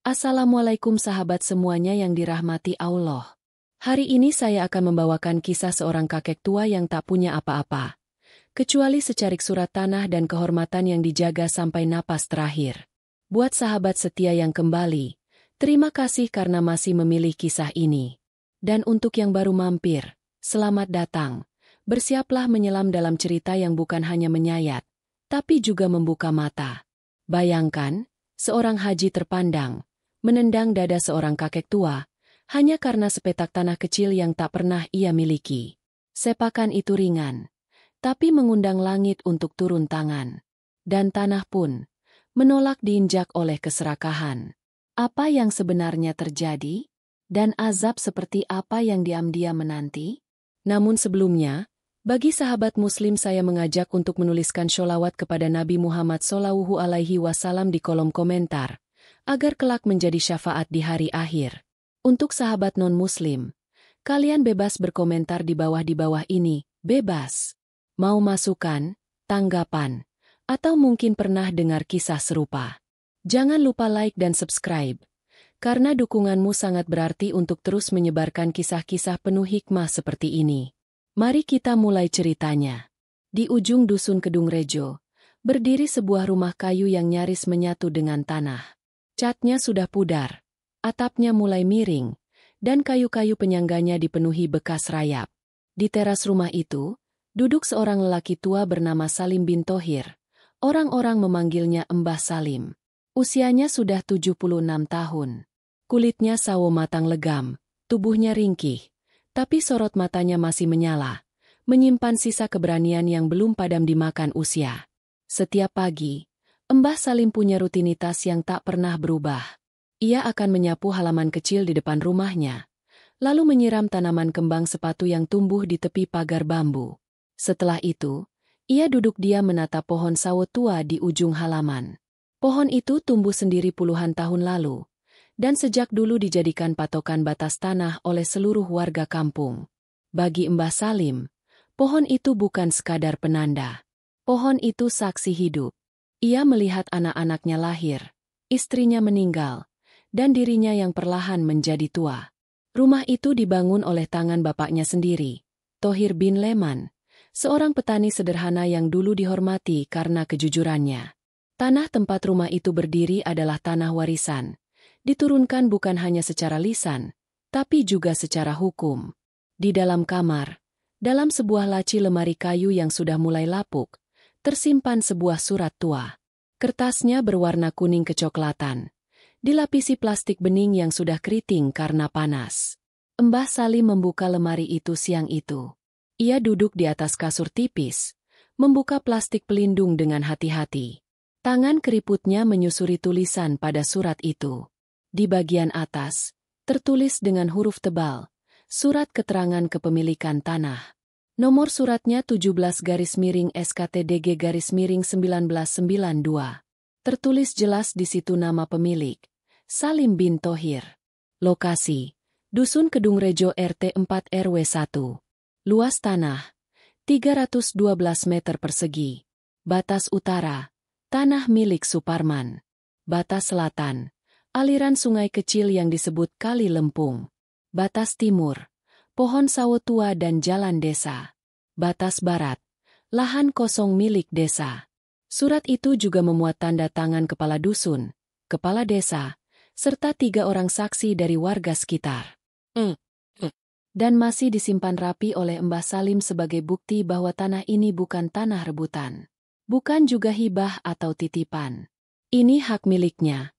Assalamualaikum sahabat semuanya yang dirahmati Allah. Hari ini saya akan membawakan kisah seorang kakek tua yang tak punya apa-apa, kecuali secarik surat tanah dan kehormatan yang dijaga sampai napas terakhir. Buat sahabat setia yang kembali, terima kasih karena masih memilih kisah ini. Dan untuk yang baru mampir, selamat datang. Bersiaplah menyelam dalam cerita yang bukan hanya menyayat, tapi juga membuka mata. Bayangkan, seorang haji terpandang menendang dada seorang kakek tua, hanya karena sepetak tanah kecil yang tak pernah ia miliki. Sepakan itu ringan, tapi mengundang langit untuk turun tangan. Dan tanah pun menolak diinjak oleh keserakahan. Apa yang sebenarnya terjadi? Dan azab seperti apa yang diam-diam menanti? Namun sebelumnya, bagi sahabat muslim saya mengajak untuk menuliskan sholawat kepada Nabi Muhammad SAW di kolom komentar, agar kelak menjadi syafaat di hari akhir. Untuk sahabat non-muslim, kalian bebas berkomentar di bawah ini, bebas. Mau masukan, tanggapan, atau mungkin pernah dengar kisah serupa. Jangan lupa like dan subscribe, karena dukunganmu sangat berarti untuk terus menyebarkan kisah-kisah penuh hikmah seperti ini. Mari kita mulai ceritanya. Di ujung dusun Kedung Rejo, berdiri sebuah rumah kayu yang nyaris menyatu dengan tanah. Catnya sudah pudar, atapnya mulai miring, dan kayu-kayu penyangganya dipenuhi bekas rayap. Di teras rumah itu, duduk seorang lelaki tua bernama Salim bin Thohir. Orang-orang memanggilnya Mbah Salim. Usianya sudah 76 tahun. Kulitnya sawo matang legam, tubuhnya ringkih, tapi sorot matanya masih menyala, menyimpan sisa keberanian yang belum padam dimakan usia. Setiap pagi, Mbah Salim punya rutinitas yang tak pernah berubah. Ia akan menyapu halaman kecil di depan rumahnya, lalu menyiram tanaman kembang sepatu yang tumbuh di tepi pagar bambu. Setelah itu, ia duduk diam menatap pohon sawo tua di ujung halaman. Pohon itu tumbuh sendiri puluhan tahun lalu, dan sejak dulu dijadikan patokan batas tanah oleh seluruh warga kampung. Bagi Mbah Salim, pohon itu bukan sekadar penanda. Pohon itu saksi hidup. Ia melihat anak-anaknya lahir, istrinya meninggal, dan dirinya yang perlahan menjadi tua. Rumah itu dibangun oleh tangan bapaknya sendiri, Thohir bin Leman, seorang petani sederhana yang dulu dihormati karena kejujurannya. Tanah tempat rumah itu berdiri adalah tanah warisan, diturunkan bukan hanya secara lisan, tapi juga secara hukum. Di dalam kamar, dalam sebuah laci lemari kayu yang sudah mulai lapuk, tersimpan sebuah surat tua. Kertasnya berwarna kuning kecoklatan, dilapisi plastik bening yang sudah keriting karena panas. Mbah Salim membuka lemari itu siang itu. Ia duduk di atas kasur tipis, membuka plastik pelindung dengan hati-hati. Tangan keriputnya menyusuri tulisan pada surat itu. Di bagian atas, tertulis dengan huruf tebal, surat keterangan kepemilikan tanah. Nomor suratnya 17-SKTDG-1992. Tertulis jelas di situ nama pemilik, Salim bin Thohir. Lokasi, Dusun Kedung Rejo RT 4 RW 1. Luas tanah, 312 meter persegi. Batas utara, tanah milik Suparman. Batas selatan, aliran sungai kecil yang disebut Kali Lempung. Batas timur, pohon sawo tua dan jalan desa. Batas barat, lahan kosong milik desa. Surat itu juga memuat tanda tangan kepala dusun, kepala desa, serta 3 orang saksi dari warga sekitar. Dan masih disimpan rapi oleh Mbah Salim sebagai bukti bahwa tanah ini bukan tanah rebutan. Bukan juga hibah atau titipan. Ini hak miliknya,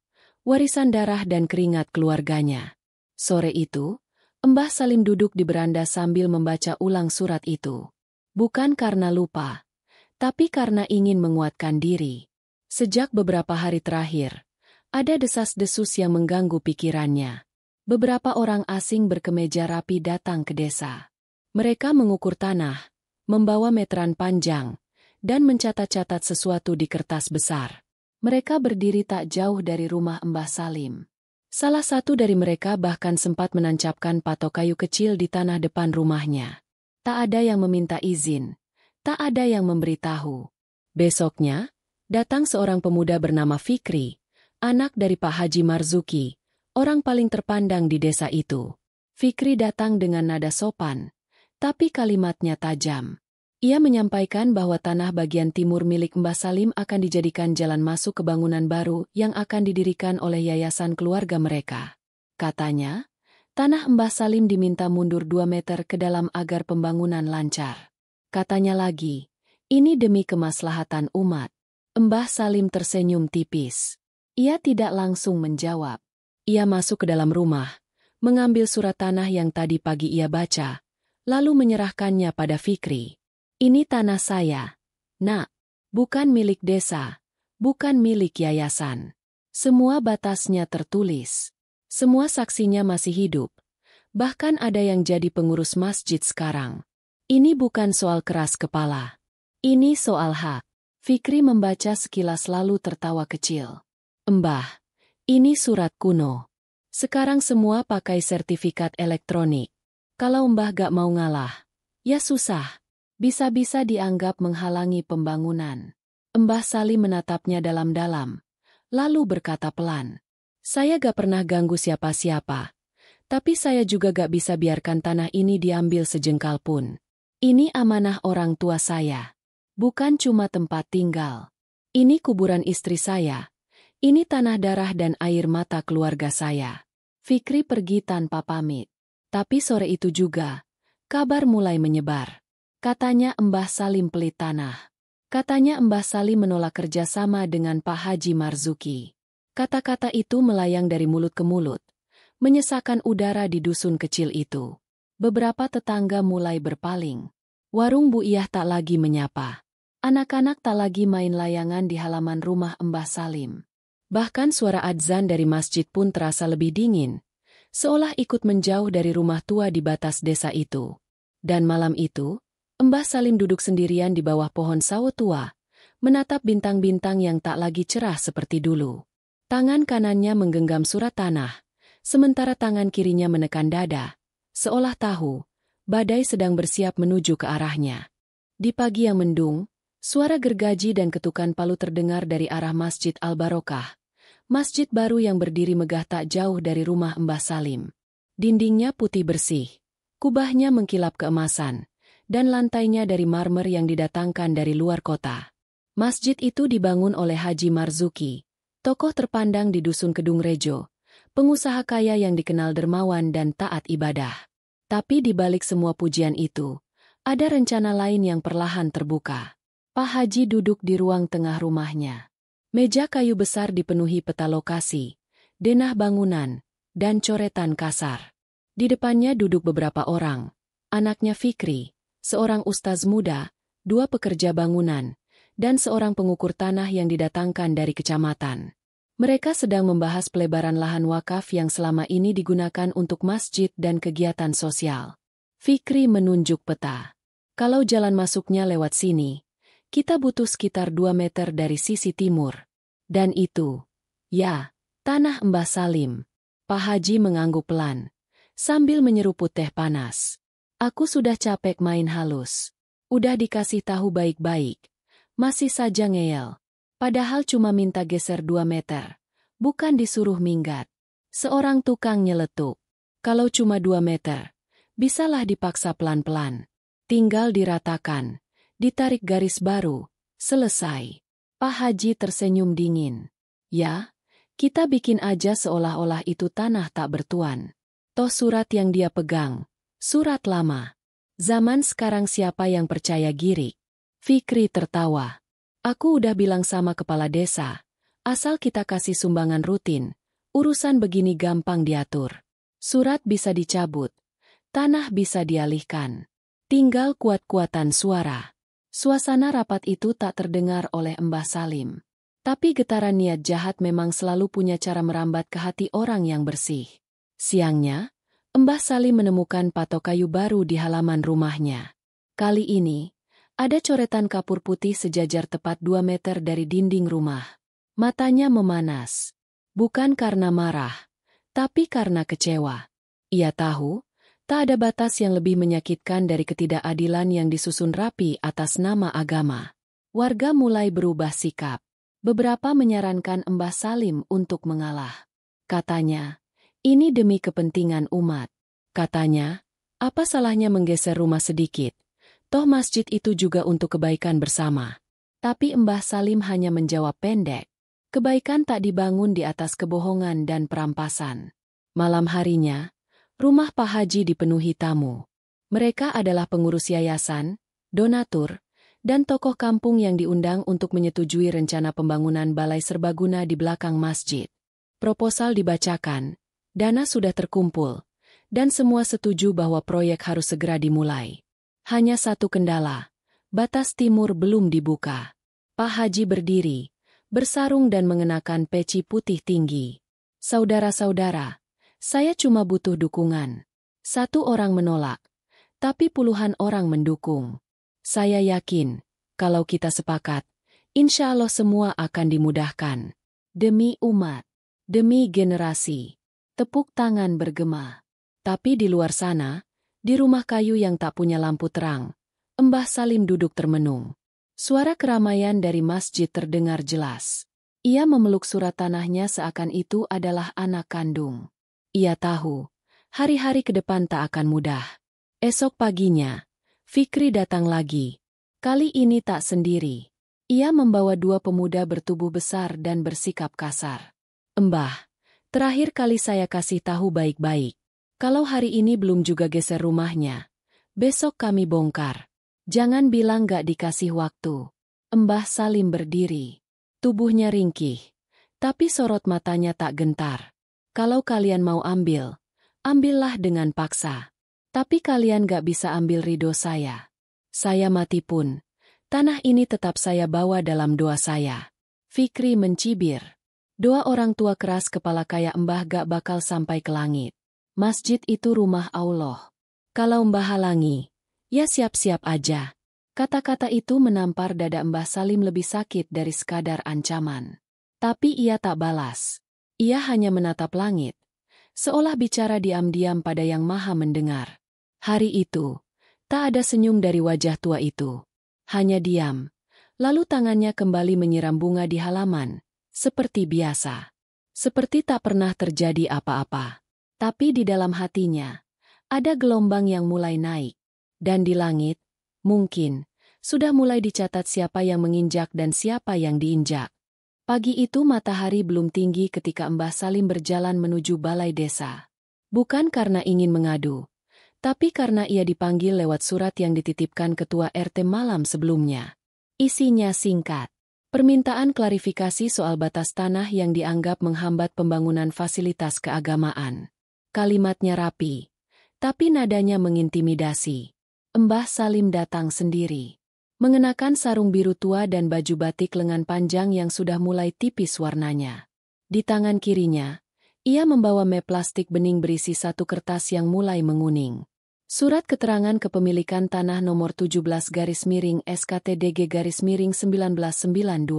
warisan darah dan keringat keluarganya. Sore itu, Mbah Salim duduk di beranda sambil membaca ulang surat itu. Bukan karena lupa, tapi karena ingin menguatkan diri. Sejak beberapa hari terakhir, ada desas-desus yang mengganggu pikirannya. Beberapa orang asing berkemeja rapi datang ke desa. Mereka mengukur tanah, membawa meteran panjang, dan mencatat-catat sesuatu di kertas besar. Mereka berdiri tak jauh dari rumah Mbah Salim. Salah satu dari mereka bahkan sempat menancapkan patok kayu kecil di tanah depan rumahnya. Tak ada yang meminta izin, tak ada yang memberitahu. Besoknya, datang seorang pemuda bernama Fikri, anak dari Pak Haji Marzuki, orang paling terpandang di desa itu. Fikri datang dengan nada sopan, tapi kalimatnya tajam. Ia menyampaikan bahwa tanah bagian timur milik Mbah Salim akan dijadikan jalan masuk ke bangunan baru yang akan didirikan oleh yayasan keluarga mereka. Katanya, tanah Mbah Salim diminta mundur 2 meter ke dalam agar pembangunan lancar. Katanya lagi, ini demi kemaslahatan umat. Mbah Salim tersenyum tipis. Ia tidak langsung menjawab. Ia masuk ke dalam rumah, mengambil surat tanah yang tadi pagi ia baca, lalu menyerahkannya pada Fikri. Ini tanah saya, Nak. Bukan milik desa, bukan milik yayasan. Semua batasnya tertulis. Semua saksinya masih hidup. Bahkan ada yang jadi pengurus masjid sekarang. Ini bukan soal keras kepala. Ini soal hak. Fikri membaca sekilas lalu tertawa kecil. Mbah, ini surat kuno. Sekarang semua pakai sertifikat elektronik. Kalau Mbah gak mau ngalah, ya susah. Bisa-bisa dianggap menghalangi pembangunan. Mbah Salim menatapnya dalam-dalam, lalu berkata pelan. Saya gak pernah ganggu siapa-siapa. Tapi saya juga gak bisa biarkan tanah ini diambil sejengkal pun. Ini amanah orang tua saya. Bukan cuma tempat tinggal. Ini kuburan istri saya. Ini tanah darah dan air mata keluarga saya. Fikri pergi tanpa pamit. Tapi sore itu juga, kabar mulai menyebar. Katanya Mbah Salim pelit tanah. Katanya Mbah Salim menolak kerjasama dengan Pak Haji Marzuki. Kata-kata itu melayang dari mulut ke mulut, menyesakan udara di dusun kecil itu. Beberapa tetangga mulai berpaling. Warung Bu Iyah tak lagi menyapa. Anak-anak tak lagi main layangan di halaman rumah Mbah Salim. Bahkan suara adzan dari masjid pun terasa lebih dingin, seolah ikut menjauh dari rumah tua di batas desa itu. Dan malam itu, Mbah Salim duduk sendirian di bawah pohon sawo tua, menatap bintang-bintang yang tak lagi cerah seperti dulu. Tangan kanannya menggenggam surat tanah, sementara tangan kirinya menekan dada, seolah tahu, badai sedang bersiap menuju ke arahnya. Di pagi yang mendung, suara gergaji dan ketukan palu terdengar dari arah Masjid Al-Barokah, masjid baru yang berdiri megah tak jauh dari rumah Mbah Salim. Dindingnya putih bersih, kubahnya mengkilap keemasan, dan lantainya dari marmer yang didatangkan dari luar kota. Masjid itu dibangun oleh Haji Marzuki, tokoh terpandang di Dusun Kedung Rejo, pengusaha kaya yang dikenal dermawan dan taat ibadah. Tapi di balik semua pujian itu, ada rencana lain yang perlahan terbuka. Pak Haji duduk di ruang tengah rumahnya. Meja kayu besar dipenuhi peta lokasi, denah bangunan, dan coretan kasar. Di depannya duduk beberapa orang, anaknya Fikri, seorang ustaz muda, 2 pekerja bangunan, dan seorang pengukur tanah yang didatangkan dari kecamatan. Mereka sedang membahas pelebaran lahan wakaf yang selama ini digunakan untuk masjid dan kegiatan sosial. Fikri menunjuk peta. Kalau jalan masuknya lewat sini, kita butuh sekitar 2 meter dari sisi timur. Dan itu, ya, tanah Mbah Salim. Pak Haji mengangguk pelan, sambil menyeruput teh panas. Aku sudah capek main halus. Udah dikasih tahu baik-baik. Masih saja ngeyel. Padahal cuma minta geser 2 meter. Bukan disuruh minggat. Seorang tukang nyeletuk. Kalau cuma 2 meter, bisalah dipaksa pelan-pelan. Tinggal diratakan. Ditarik garis baru. Selesai. Pak Haji tersenyum dingin. Ya, kita bikin aja seolah-olah itu tanah tak bertuan. Toh surat yang dia pegang, surat lama. Zaman sekarang siapa yang percaya girik? Fikri tertawa. Aku udah bilang sama kepala desa, asal kita kasih sumbangan rutin, urusan begini gampang diatur. Surat bisa dicabut, tanah bisa dialihkan. Tinggal kuat-kuatan suara. Suasana rapat itu tak terdengar oleh Mbah Salim. Tapi getaran niat jahat memang selalu punya cara merambat ke hati orang yang bersih. Siangnya, Mbah Salim menemukan patok kayu baru di halaman rumahnya. Kali ini, ada coretan kapur putih sejajar tepat 2 meter dari dinding rumah. Matanya memanas. Bukan karena marah, tapi karena kecewa. Ia tahu, tak ada batas yang lebih menyakitkan dari ketidakadilan yang disusun rapi atas nama agama. Warga mulai berubah sikap. Beberapa menyarankan Mbah Salim untuk mengalah. Katanya, Ini demi kepentingan umat. Katanya, apa salahnya menggeser rumah sedikit? Toh masjid itu juga untuk kebaikan bersama. Tapi Mbah Salim hanya menjawab pendek. Kebaikan tak dibangun di atas kebohongan dan perampasan. Malam harinya, rumah Pak Haji dipenuhi tamu. Mereka adalah pengurus yayasan, donatur, dan tokoh kampung yang diundang untuk menyetujui rencana pembangunan balai serbaguna di belakang masjid. Proposal dibacakan, dana sudah terkumpul, dan semua setuju bahwa proyek harus segera dimulai. Hanya satu kendala, batas timur belum dibuka. Pak Haji berdiri, bersarung dan mengenakan peci putih tinggi. Saudara-saudara, saya cuma butuh dukungan. Satu orang menolak, tapi puluhan orang mendukung. Saya yakin, kalau kita sepakat, insya Allah semua akan dimudahkan. Demi umat, demi generasi. Tepuk tangan bergema. Tapi di luar sana, di rumah kayu yang tak punya lampu terang, Mbah Salim duduk termenung. Suara keramaian dari masjid terdengar jelas. Ia memeluk surat tanahnya seakan itu adalah anak kandung. Ia tahu, hari-hari ke depan tak akan mudah. Esok paginya, Fikri datang lagi. Kali ini tak sendiri. Ia membawa dua pemuda bertubuh besar dan bersikap kasar. Mbah, terakhir kali saya kasih tahu baik-baik. Kalau hari ini belum juga geser rumahnya, besok kami bongkar. Jangan bilang gak dikasih waktu. Mbah Salim berdiri. Tubuhnya ringkih, tapi sorot matanya tak gentar. Kalau kalian mau ambil, ambillah dengan paksa. Tapi kalian gak bisa ambil ridho saya. Saya mati pun, tanah ini tetap saya bawa dalam doa saya. Fikri mencibir. Doa orang tua keras kepala kayak Mbah gak bakal sampai ke langit. Masjid itu rumah Allah. Kalau Mbah halangi, ya siap-siap aja. Kata-kata itu menampar dada Mbah Salim lebih sakit dari sekadar ancaman. Tapi ia tak balas. Ia hanya menatap langit, seolah bicara diam-diam pada Yang Maha Mendengar. Hari itu, tak ada senyum dari wajah tua itu. Hanya diam. Lalu tangannya kembali menyiram bunga di halaman. Seperti biasa. Seperti tak pernah terjadi apa-apa. Tapi di dalam hatinya, ada gelombang yang mulai naik. Dan di langit, mungkin, sudah mulai dicatat siapa yang menginjak dan siapa yang diinjak. Pagi itu matahari belum tinggi ketika Mbah Salim berjalan menuju balai desa. Bukan karena ingin mengadu, tapi karena ia dipanggil lewat surat yang dititipkan ketua RT malam sebelumnya. Isinya singkat. Permintaan klarifikasi soal batas tanah yang dianggap menghambat pembangunan fasilitas keagamaan. Kalimatnya rapi, tapi nadanya mengintimidasi. Mbah Salim datang sendiri. Mengenakan sarung biru tua dan baju batik lengan panjang yang sudah mulai tipis warnanya. Di tangan kirinya, ia membawa map plastik bening berisi satu kertas yang mulai menguning. Surat keterangan kepemilikan tanah nomor 17-SKTDG-1992.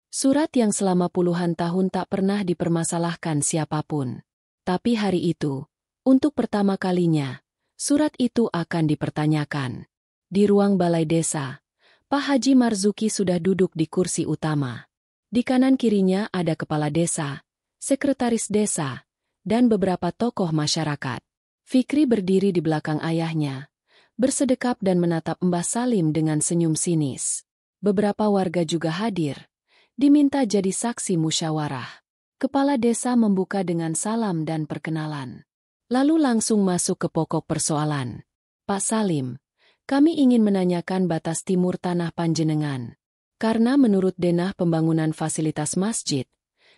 Surat yang selama puluhan tahun tak pernah dipermasalahkan siapapun. Tapi hari itu, untuk pertama kalinya, surat itu akan dipertanyakan. Di ruang balai desa, Pak Haji Marzuki sudah duduk di kursi utama. Di kanan kirinya ada kepala desa, sekretaris desa, dan beberapa tokoh masyarakat. Fikri berdiri di belakang ayahnya, bersedekap dan menatap Mbah Salim dengan senyum sinis. Beberapa warga juga hadir, diminta jadi saksi musyawarah. Kepala desa membuka dengan salam dan perkenalan. Lalu langsung masuk ke pokok persoalan. Pak Salim, kami ingin menanyakan batas timur tanah panjenengan. Karena menurut denah pembangunan fasilitas masjid,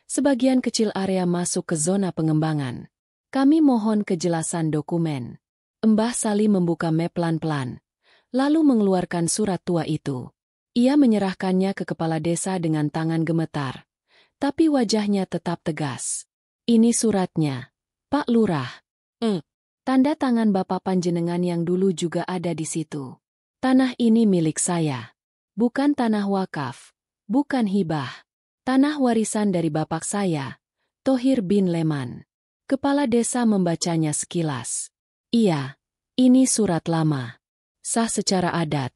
sebagian kecil area masuk ke zona pengembangan. Kami mohon kejelasan dokumen. Mbah Salim membuka map pelan-pelan, lalu mengeluarkan surat tua itu. Ia menyerahkannya ke kepala desa dengan tangan gemetar, tapi wajahnya tetap tegas. Ini suratnya, Pak Lurah. Tanda tangan Bapak Panjenengan yang dulu juga ada di situ. Tanah ini milik saya. Bukan tanah wakaf, bukan hibah. Tanah warisan dari bapak saya, Thohir bin Leman. Kepala desa membacanya sekilas. Iya, ini surat lama. Sah secara adat,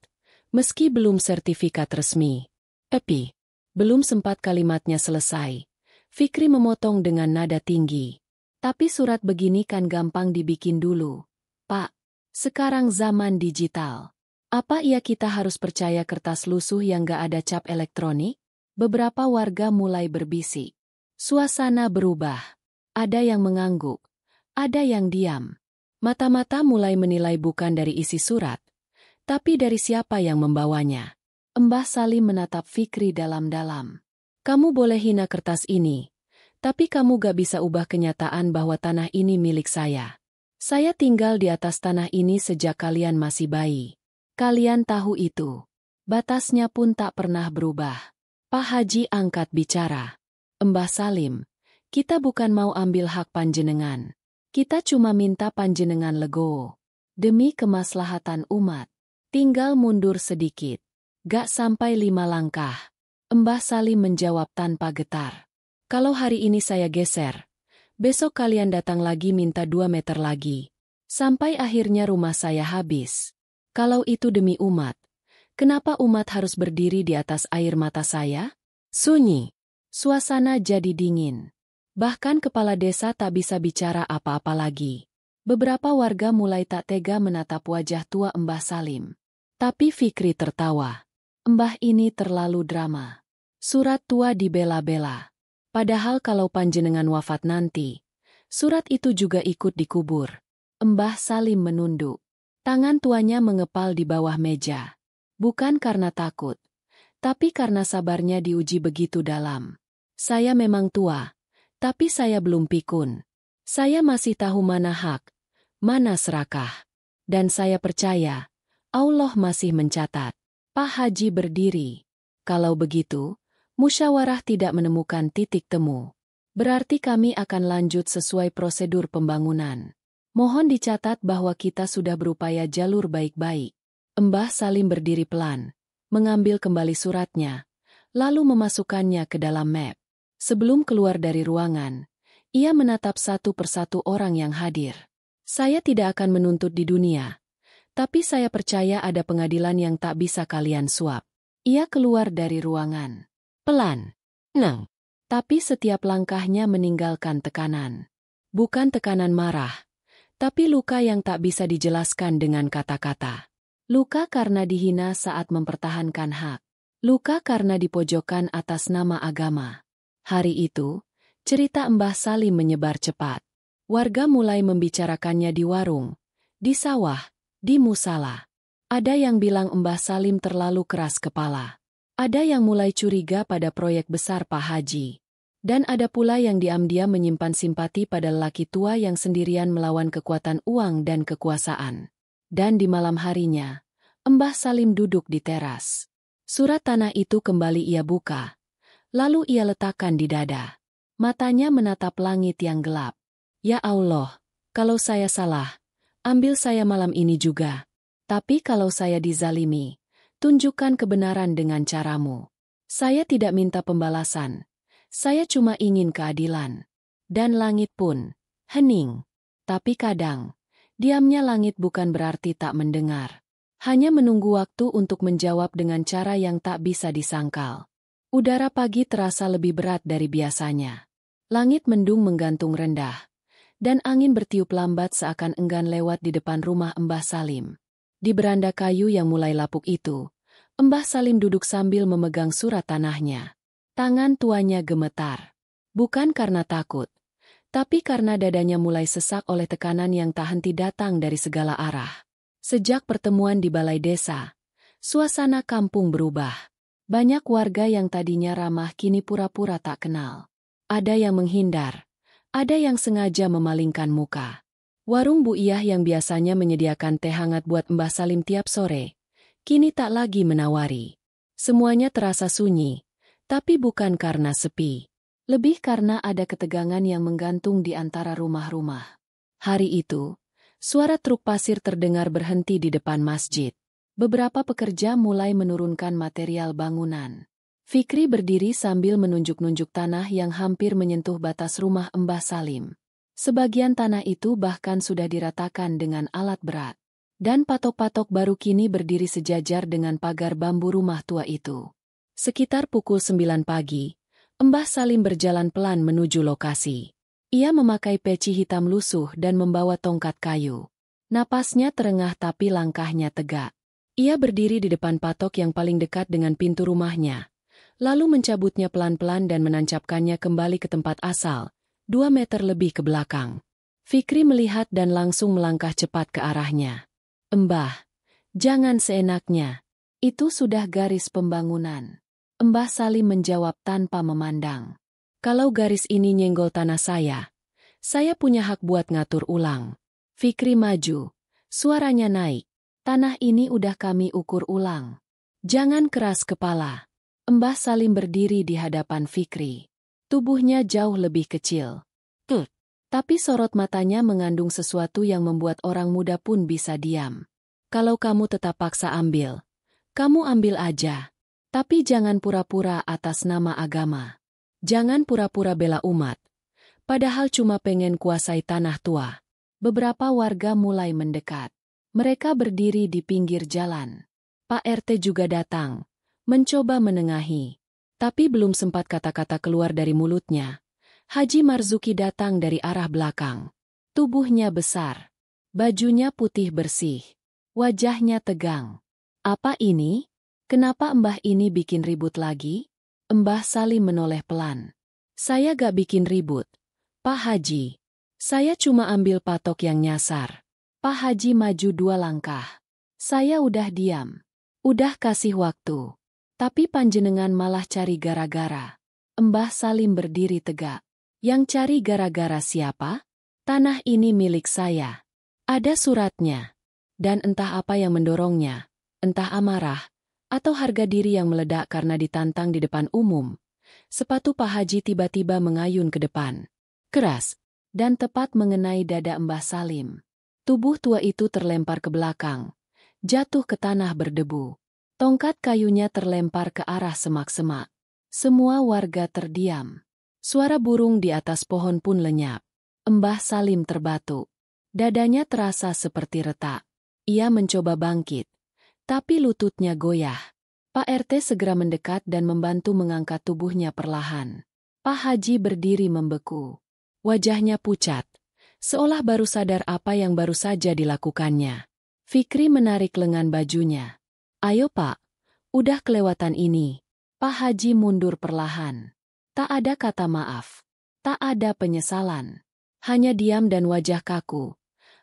meski belum sertifikat resmi. Tapi, belum sempat kalimatnya selesai. Fikri memotong dengan nada tinggi. Tapi surat begini kan gampang dibikin dulu, Pak. Sekarang zaman digital. Apa iya kita harus percaya kertas lusuh yang gak ada cap elektronik? Beberapa warga mulai berbisik. Suasana berubah. Ada yang mengangguk. Ada yang diam. Mata-mata mulai menilai bukan dari isi surat, tapi dari siapa yang membawanya. Mbah Salim menatap Fikri dalam-dalam. Kamu boleh hina kertas ini, tapi kamu gak bisa ubah kenyataan bahwa tanah ini milik saya. Saya tinggal di atas tanah ini sejak kalian masih bayi. Kalian tahu itu. Batasnya pun tak pernah berubah. Pak Haji angkat bicara. Mbah Salim, kita bukan mau ambil hak panjenengan. Kita cuma minta panjenengan legowo. Demi kemaslahatan umat. Tinggal mundur sedikit. Gak sampai 5 langkah. Mbah Salim menjawab tanpa getar. Kalau hari ini saya geser, besok kalian datang lagi minta 2 meter lagi. Sampai akhirnya rumah saya habis. Kalau itu demi umat, kenapa umat harus berdiri di atas air mata saya? Sunyi. Suasana jadi dingin. Bahkan kepala desa tak bisa bicara apa-apa lagi. Beberapa warga mulai tak tega menatap wajah tua Mbah Salim. Tapi Fikri tertawa. Mbah ini terlalu drama. Surat tua dibela-bela. Padahal kalau panjenengan wafat nanti, surat itu juga ikut dikubur. Mbah Salim menunduk. Tangan tuanya mengepal di bawah meja. Bukan karena takut, tapi karena sabarnya diuji begitu dalam. Saya memang tua, tapi saya belum pikun. Saya masih tahu mana hak, mana serakah. Dan saya percaya, Allah masih mencatat. Pak Haji berdiri. Kalau begitu, musyawarah tidak menemukan titik temu. Berarti kami akan lanjut sesuai prosedur pembangunan. Mohon dicatat bahwa kita sudah berupaya jalur baik-baik. Mbah Salim berdiri pelan, mengambil kembali suratnya, lalu memasukkannya ke dalam map. Sebelum keluar dari ruangan, ia menatap satu persatu orang yang hadir. Saya tidak akan menuntut di dunia, tapi saya percaya ada pengadilan yang tak bisa kalian suap. Ia keluar dari ruangan. Pelan, tenang, tapi setiap langkahnya meninggalkan tekanan. Bukan tekanan marah, tapi luka yang tak bisa dijelaskan dengan kata-kata. Luka karena dihina saat mempertahankan hak. Luka karena dipojokkan atas nama agama. Hari itu, cerita Mbah Salim menyebar cepat. Warga mulai membicarakannya di warung, di sawah, di musala. Ada yang bilang Mbah Salim terlalu keras kepala. Ada yang mulai curiga pada proyek besar Pak Haji. Dan ada pula yang diam-diam menyimpan simpati pada lelaki tua yang sendirian melawan kekuatan uang dan kekuasaan. Dan di malam harinya, Mbah Salim duduk di teras. Surat tanah itu kembali ia buka. Lalu ia letakkan di dada. Matanya menatap langit yang gelap. Ya Allah, kalau saya salah, ambil saya malam ini juga. Tapi kalau saya dizalimi, tunjukkan kebenaran dengan caramu. Saya tidak minta pembalasan. Saya cuma ingin keadilan. Dan langit pun hening. Tapi kadang, diamnya langit bukan berarti tak mendengar. Hanya menunggu waktu untuk menjawab dengan cara yang tak bisa disangkal. Udara pagi terasa lebih berat dari biasanya. Langit mendung menggantung rendah. Dan angin bertiup lambat seakan enggan lewat di depan rumah Mbah Salim. Di beranda kayu yang mulai lapuk itu, Mbah Salim duduk sambil memegang surat tanahnya. Tangan tuanya gemetar. Bukan karena takut, tapi karena dadanya mulai sesak oleh tekanan yang tak henti datang dari segala arah. Sejak pertemuan di balai desa, suasana kampung berubah. Banyak warga yang tadinya ramah kini pura-pura tak kenal. Ada yang menghindar, ada yang sengaja memalingkan muka. Warung Bu Iyah yang biasanya menyediakan teh hangat buat Mbah Salim tiap sore, kini tak lagi menawari. Semuanya terasa sunyi, tapi bukan karena sepi. Lebih karena ada ketegangan yang menggantung di antara rumah-rumah. Hari itu, suara truk pasir terdengar berhenti di depan masjid. Beberapa pekerja mulai menurunkan material bangunan. Fikri berdiri sambil menunjuk-nunjuk tanah yang hampir menyentuh batas rumah Mbah Salim. Sebagian tanah itu bahkan sudah diratakan dengan alat berat. Dan patok-patok baru kini berdiri sejajar dengan pagar bambu rumah tua itu. Sekitar pukul 9 pagi, Mbah Salim berjalan pelan menuju lokasi. Ia memakai peci hitam lusuh dan membawa tongkat kayu. Napasnya terengah tapi langkahnya tegak. Ia berdiri di depan patok yang paling dekat dengan pintu rumahnya, lalu mencabutnya pelan-pelan dan menancapkannya kembali ke tempat asal, 2 meter lebih ke belakang. Fikri melihat dan langsung melangkah cepat ke arahnya. "Mbah, jangan seenaknya. Itu sudah garis pembangunan." Mbah Salim menjawab tanpa memandang. "Kalau garis ini nyenggol tanah saya punya hak buat ngatur ulang." Fikri maju. Suaranya naik. "Tanah ini udah kami ukur ulang. Jangan keras kepala." Mbah Salim berdiri di hadapan Fikri. Tubuhnya jauh lebih kecil. Tapi sorot matanya mengandung sesuatu yang membuat orang muda pun bisa diam. "Kalau kamu tetap paksa ambil, kamu ambil aja. Tapi jangan pura-pura atas nama agama. Jangan pura-pura bela umat. Padahal cuma pengen kuasai tanah tua." Beberapa warga mulai mendekat. Mereka berdiri di pinggir jalan. Pak RT juga datang, mencoba menengahi. Tapi belum sempat kata-kata keluar dari mulutnya, Haji Marzuki datang dari arah belakang. Tubuhnya besar. Bajunya putih bersih. Wajahnya tegang. "Apa ini? Kenapa mbah ini bikin ribut lagi?" Mbah Salim menoleh pelan. "Saya gak bikin ribut, Pak Haji. Saya cuma ambil patok yang nyasar." Pak Haji maju 2 langkah. "Saya udah diam. Udah kasih waktu. Tapi panjenengan malah cari gara-gara." Mbah Salim berdiri tegak. "Yang cari gara-gara siapa? Tanah ini milik saya. Ada suratnya. Dan entah apa yang mendorongnya, entah amarah, atau harga diri yang meledak karena ditantang di depan umum. Sepatu Pak Haji tiba-tiba mengayun ke depan. Keras, dan tepat mengenai dada Mbah Salim. Tubuh tua itu terlempar ke belakang, jatuh ke tanah berdebu. Tongkat kayunya terlempar ke arah semak-semak. Semua warga terdiam. Suara burung di atas pohon pun lenyap. Mbah Salim terbatuk. Dadanya terasa seperti retak. Ia mencoba bangkit, tapi lututnya goyah. Pak RT segera mendekat dan membantu mengangkat tubuhnya perlahan. Pak Haji berdiri membeku. Wajahnya pucat, seolah baru sadar apa yang baru saja dilakukannya. Fikri menarik lengan bajunya. "Ayo Pak, udah kelewatan ini." Pak Haji mundur perlahan. Tak ada kata maaf. Tak ada penyesalan. Hanya diam dan wajah kaku.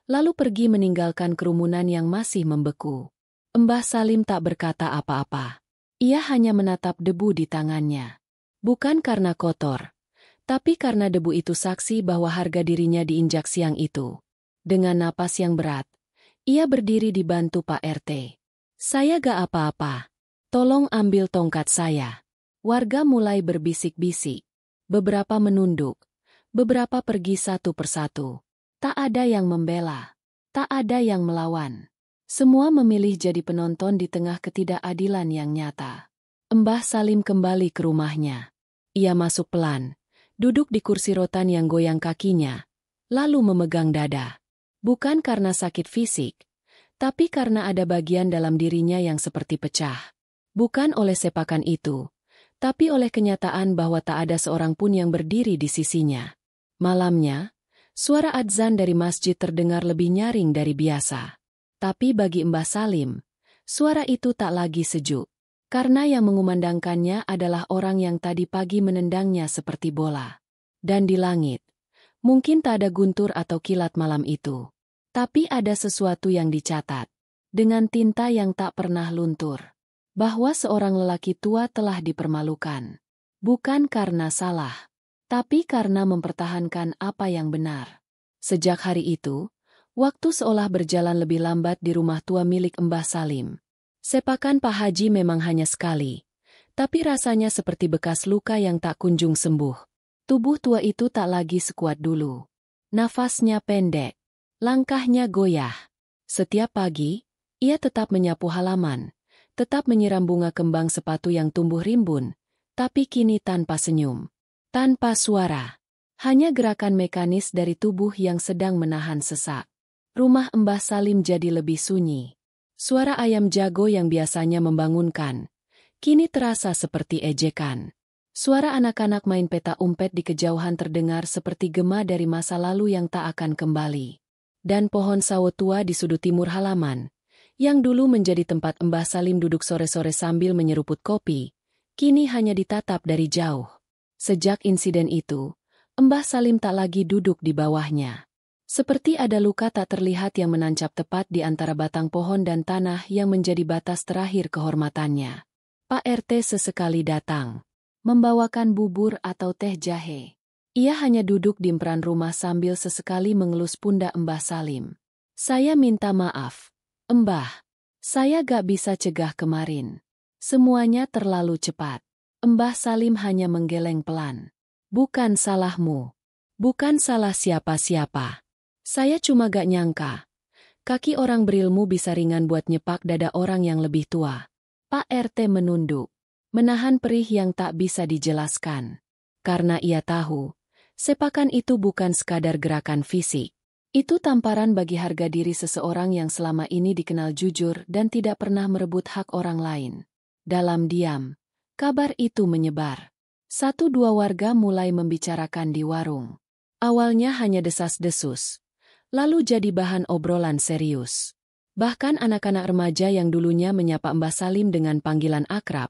Lalu pergi meninggalkan kerumunan yang masih membeku. Mbah Salim tak berkata apa-apa. Ia hanya menatap debu di tangannya. Bukan karena kotor, tapi karena debu itu saksi bahwa harga dirinya diinjak siang itu. Dengan napas yang berat, ia berdiri dibantu Pak RT. "Saya gak apa-apa. Tolong ambil tongkat saya." Warga mulai berbisik-bisik. Beberapa menunduk. Beberapa pergi satu persatu. Tak ada yang membela. Tak ada yang melawan. Semua memilih jadi penonton di tengah ketidakadilan yang nyata. Mbah Salim kembali ke rumahnya. Ia masuk pelan, duduk di kursi rotan yang goyang kakinya, lalu memegang dada. Bukan karena sakit fisik, tapi karena ada bagian dalam dirinya yang seperti pecah. Bukan oleh sepakan itu, tapi oleh kenyataan bahwa tak ada seorang pun yang berdiri di sisinya. Malamnya, suara adzan dari masjid terdengar lebih nyaring dari biasa. Tapi bagi Mbah Salim, suara itu tak lagi sejuk. Karena yang mengumandangkannya adalah orang yang tadi pagi menendangnya seperti bola. Dan di langit, mungkin tak ada guntur atau kilat malam itu. Tapi ada sesuatu yang dicatat, dengan tinta yang tak pernah luntur. Bahwa seorang lelaki tua telah dipermalukan. Bukan karena salah, tapi karena mempertahankan apa yang benar. Sejak hari itu, waktu seolah berjalan lebih lambat di rumah tua milik Mbah Salim. Sepakan Pak Haji memang hanya sekali, tapi rasanya seperti bekas luka yang tak kunjung sembuh. Tubuh tua itu tak lagi sekuat dulu. Nafasnya pendek, langkahnya goyah. Setiap pagi, ia tetap menyapu halaman, tetap menyiram bunga kembang sepatu yang tumbuh rimbun, tapi kini tanpa senyum. Tanpa suara, hanya gerakan mekanis dari tubuh yang sedang menahan sesak. Rumah Mbah Salim jadi lebih sunyi. Suara ayam jago yang biasanya membangunkan, kini terasa seperti ejekan. Suara anak-anak main peta umpet di kejauhan terdengar seperti gema dari masa lalu yang tak akan kembali. Dan pohon sawo tua di sudut timur halaman, yang dulu menjadi tempat Mbah Salim duduk sore-sore sambil menyeruput kopi, kini hanya ditatap dari jauh. Sejak insiden itu, Mbah Salim tak lagi duduk di bawahnya. Seperti ada luka tak terlihat yang menancap tepat di antara batang pohon dan tanah yang menjadi batas terakhir kehormatannya. Pak RT sesekali datang, membawakan bubur atau teh jahe. Ia hanya duduk di emperan rumah sambil sesekali mengelus pundak Mbah Salim. Saya minta maaf, Mbah. Saya gak bisa cegah kemarin. Semuanya terlalu cepat. Mbah Salim hanya menggeleng pelan. Bukan salahmu. Bukan salah siapa-siapa. Saya cuma gak nyangka. Kaki orang berilmu bisa ringan buat nyepak dada orang yang lebih tua. Pak RT menunduk, menahan perih yang tak bisa dijelaskan. Karena ia tahu, sepakan itu bukan sekadar gerakan fisik. Itu tamparan bagi harga diri seseorang yang selama ini dikenal jujur dan tidak pernah merebut hak orang lain. Dalam diam, kabar itu menyebar. 1-2 warga mulai membicarakan di warung. Awalnya hanya desas-desus, lalu jadi bahan obrolan serius. Bahkan anak-anak remaja yang dulunya menyapa Mbah Salim dengan panggilan akrab,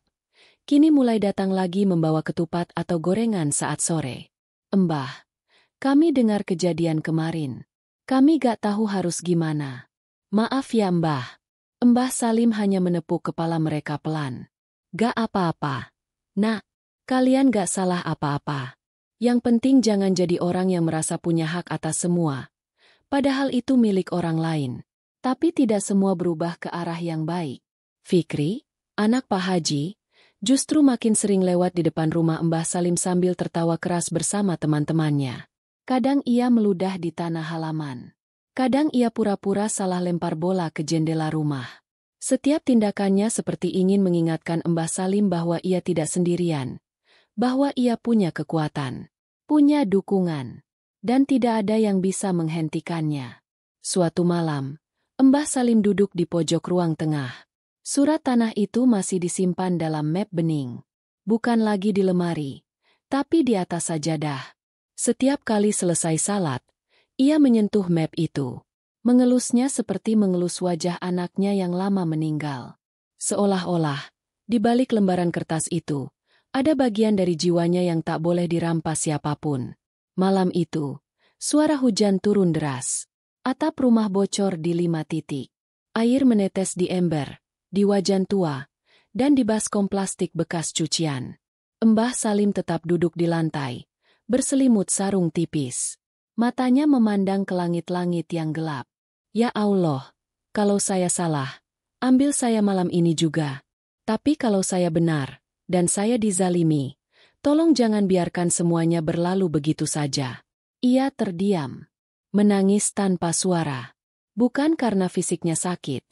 kini mulai datang lagi membawa ketupat atau gorengan saat sore. Mbah, kami dengar kejadian kemarin. Kami gak tahu harus gimana. Maaf ya Mbah. Mbah Salim hanya menepuk kepala mereka pelan. Gak apa-apa. Nak, kalian gak salah apa-apa. Yang penting jangan jadi orang yang merasa punya hak atas semua. Padahal itu milik orang lain. Tapi tidak semua berubah ke arah yang baik. Fikri, anak Pak Haji, justru makin sering lewat di depan rumah Mbah Salim sambil tertawa keras bersama teman-temannya. Kadang ia meludah di tanah halaman. Kadang ia pura-pura salah lempar bola ke jendela rumah. Setiap tindakannya seperti ingin mengingatkan Mbah Salim bahwa ia tidak sendirian. Bahwa ia punya kekuatan, punya dukungan, dan tidak ada yang bisa menghentikannya. Suatu malam, Mbah Salim duduk di pojok ruang tengah. Surat tanah itu masih disimpan dalam map bening. Bukan lagi di lemari, tapi di atas sajadah. Setiap kali selesai salat, ia menyentuh map itu. Mengelusnya seperti mengelus wajah anaknya yang lama meninggal. Seolah-olah, di balik lembaran kertas itu, ada bagian dari jiwanya yang tak boleh dirampas siapapun. Malam itu, suara hujan turun deras. Atap rumah bocor di 5 titik. Air menetes di ember, di wajan tua, dan di baskom plastik bekas cucian. Mbah Salim tetap duduk di lantai, berselimut sarung tipis. Matanya memandang ke langit-langit yang gelap. Ya Allah, kalau saya salah, ambil saya malam ini juga. Tapi kalau saya benar, dan saya dizalimi, tolong jangan biarkan semuanya berlalu begitu saja. Ia terdiam. Menangis tanpa suara. Bukan karena fisiknya sakit,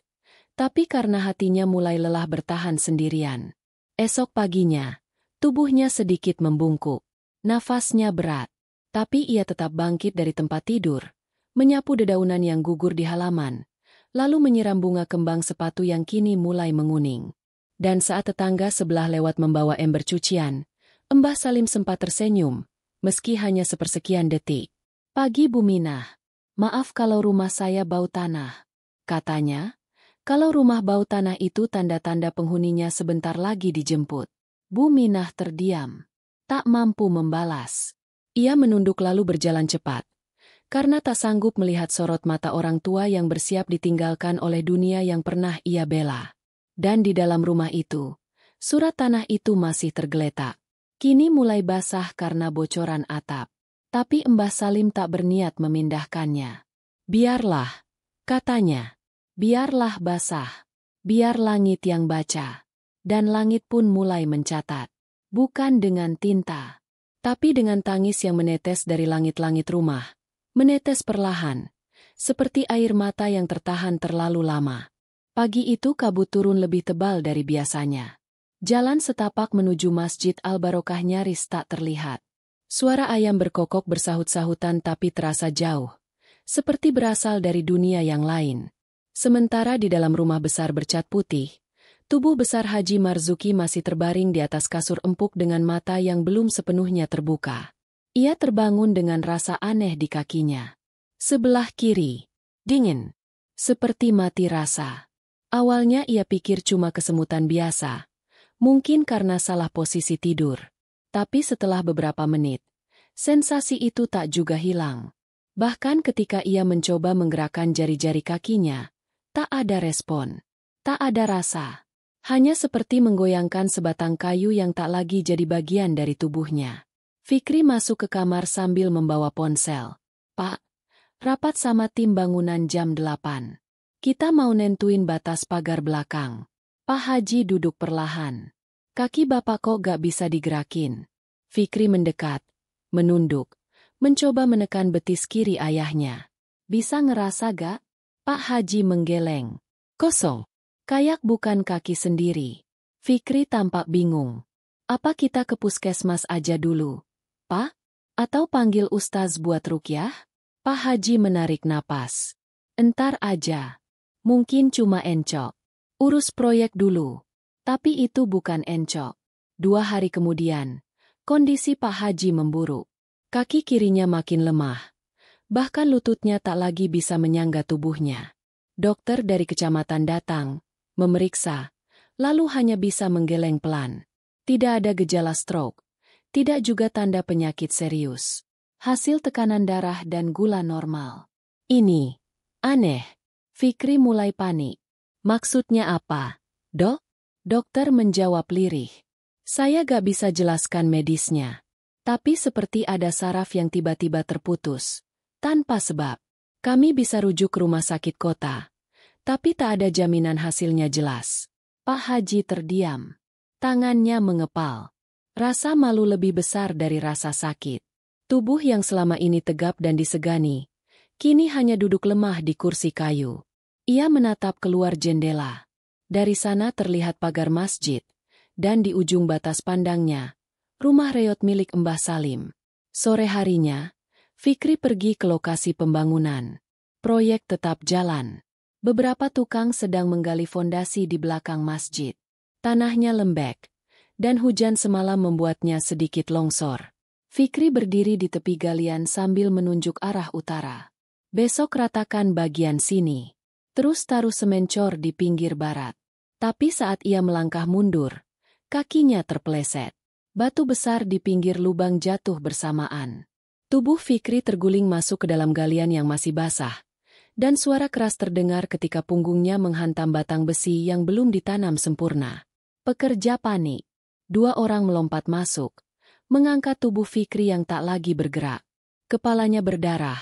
tapi karena hatinya mulai lelah bertahan sendirian. Esok paginya, tubuhnya sedikit membungkuk. Nafasnya berat, tapi ia tetap bangkit dari tempat tidur, menyapu dedaunan yang gugur di halaman, lalu menyiram bunga kembang sepatu yang kini mulai menguning. Dan saat tetangga sebelah lewat membawa ember cucian, Mbah Salim sempat tersenyum, meski hanya sepersekian detik. Pagi Bu Minah. Maaf kalau rumah saya bau tanah. Katanya, kalau rumah bau tanah itu tanda-tanda penghuninya sebentar lagi dijemput. Bu Minah terdiam. Tak mampu membalas. Ia menunduk lalu berjalan cepat. Karena tak sanggup melihat sorot mata orang tua yang bersiap ditinggalkan oleh dunia yang pernah ia bela. Dan di dalam rumah itu, surat tanah itu masih tergeletak. Kini mulai basah karena bocoran atap. Tapi Mbah Salim tak berniat memindahkannya. Biarlah, katanya. Biarlah basah. Biar langit yang baca. Dan langit pun mulai mencatat. Bukan dengan tinta, tapi dengan tangis yang menetes dari langit-langit rumah. Menetes perlahan, seperti air mata yang tertahan terlalu lama. Pagi itu kabut turun lebih tebal dari biasanya. Jalan setapak menuju Masjid Al-Barokah nyaris tak terlihat. Suara ayam berkokok bersahut-sahutan tapi terasa jauh, seperti berasal dari dunia yang lain. Sementara di dalam rumah besar bercat putih, Tubuh besar Haji Marzuki masih terbaring di atas kasur empuk dengan mata yang belum sepenuhnya terbuka. Ia terbangun dengan rasa aneh di kakinya. Sebelah kiri, dingin, seperti mati rasa. Awalnya ia pikir cuma kesemutan biasa, mungkin karena salah posisi tidur. Tapi setelah beberapa menit, sensasi itu tak juga hilang. Bahkan ketika ia mencoba menggerakkan jari-jari kakinya, tak ada respon, tak ada rasa. Hanya seperti menggoyangkan sebatang kayu yang tak lagi jadi bagian dari tubuhnya. Fikri masuk ke kamar sambil membawa ponsel. "Pak, rapat sama tim bangunan jam 8. Kita mau nentuin batas pagar belakang." Pak Haji duduk perlahan. "Kaki bapak kok gak bisa digerakin?" Fikri mendekat, menunduk, mencoba menekan betis kiri ayahnya. "Bisa ngerasa gak?" Pak Haji menggeleng. "Kosong. Kayak bukan kaki sendiri." Fikri tampak bingung. "Apa kita ke puskesmas aja dulu, Pak? Atau panggil Ustaz buat rukyah?" Pak Haji menarik napas. "Entar aja. Mungkin cuma encok. Urus proyek dulu." Tapi itu bukan encok. 2 hari kemudian, kondisi Pak Haji memburuk. Kaki kirinya makin lemah. Bahkan lututnya tak lagi bisa menyangga tubuhnya. Dokter dari kecamatan datang, memeriksa, lalu hanya bisa menggeleng pelan. Tidak ada gejala stroke, tidak juga tanda penyakit serius. Hasil tekanan darah dan gula normal. "Ini aneh." Fikri mulai panik. "Maksudnya apa, Dok?" Dokter menjawab lirih. "Saya gak bisa jelaskan medisnya. Tapi seperti ada saraf yang tiba-tiba terputus, tanpa sebab. Kami bisa rujuk ke rumah sakit kota. Tapi tak ada jaminan hasilnya jelas." Pak Haji terdiam. Tangannya mengepal. Rasa malu lebih besar dari rasa sakit. Tubuh yang selama ini tegap dan disegani, kini hanya duduk lemah di kursi kayu. Ia menatap keluar jendela. Dari sana terlihat pagar masjid, dan di ujung batas pandangnya, rumah reot milik Mbah Salim. Sore harinya, Fikri pergi ke lokasi pembangunan. Proyek tetap jalan. Beberapa tukang sedang menggali fondasi di belakang masjid. Tanahnya lembek, dan hujan semalam membuatnya sedikit longsor. Fikri berdiri di tepi galian sambil menunjuk arah utara. "Besok ratakan bagian sini. Terus taruh semen cor di pinggir barat." Tapi saat ia melangkah mundur, kakinya terpeleset. Batu besar di pinggir lubang jatuh bersamaan. Tubuh Fikri terguling masuk ke dalam galian yang masih basah. Dan suara keras terdengar ketika punggungnya menghantam batang besi yang belum ditanam sempurna. Pekerja panik. 2 orang melompat masuk, mengangkat tubuh Fikri yang tak lagi bergerak. Kepalanya berdarah,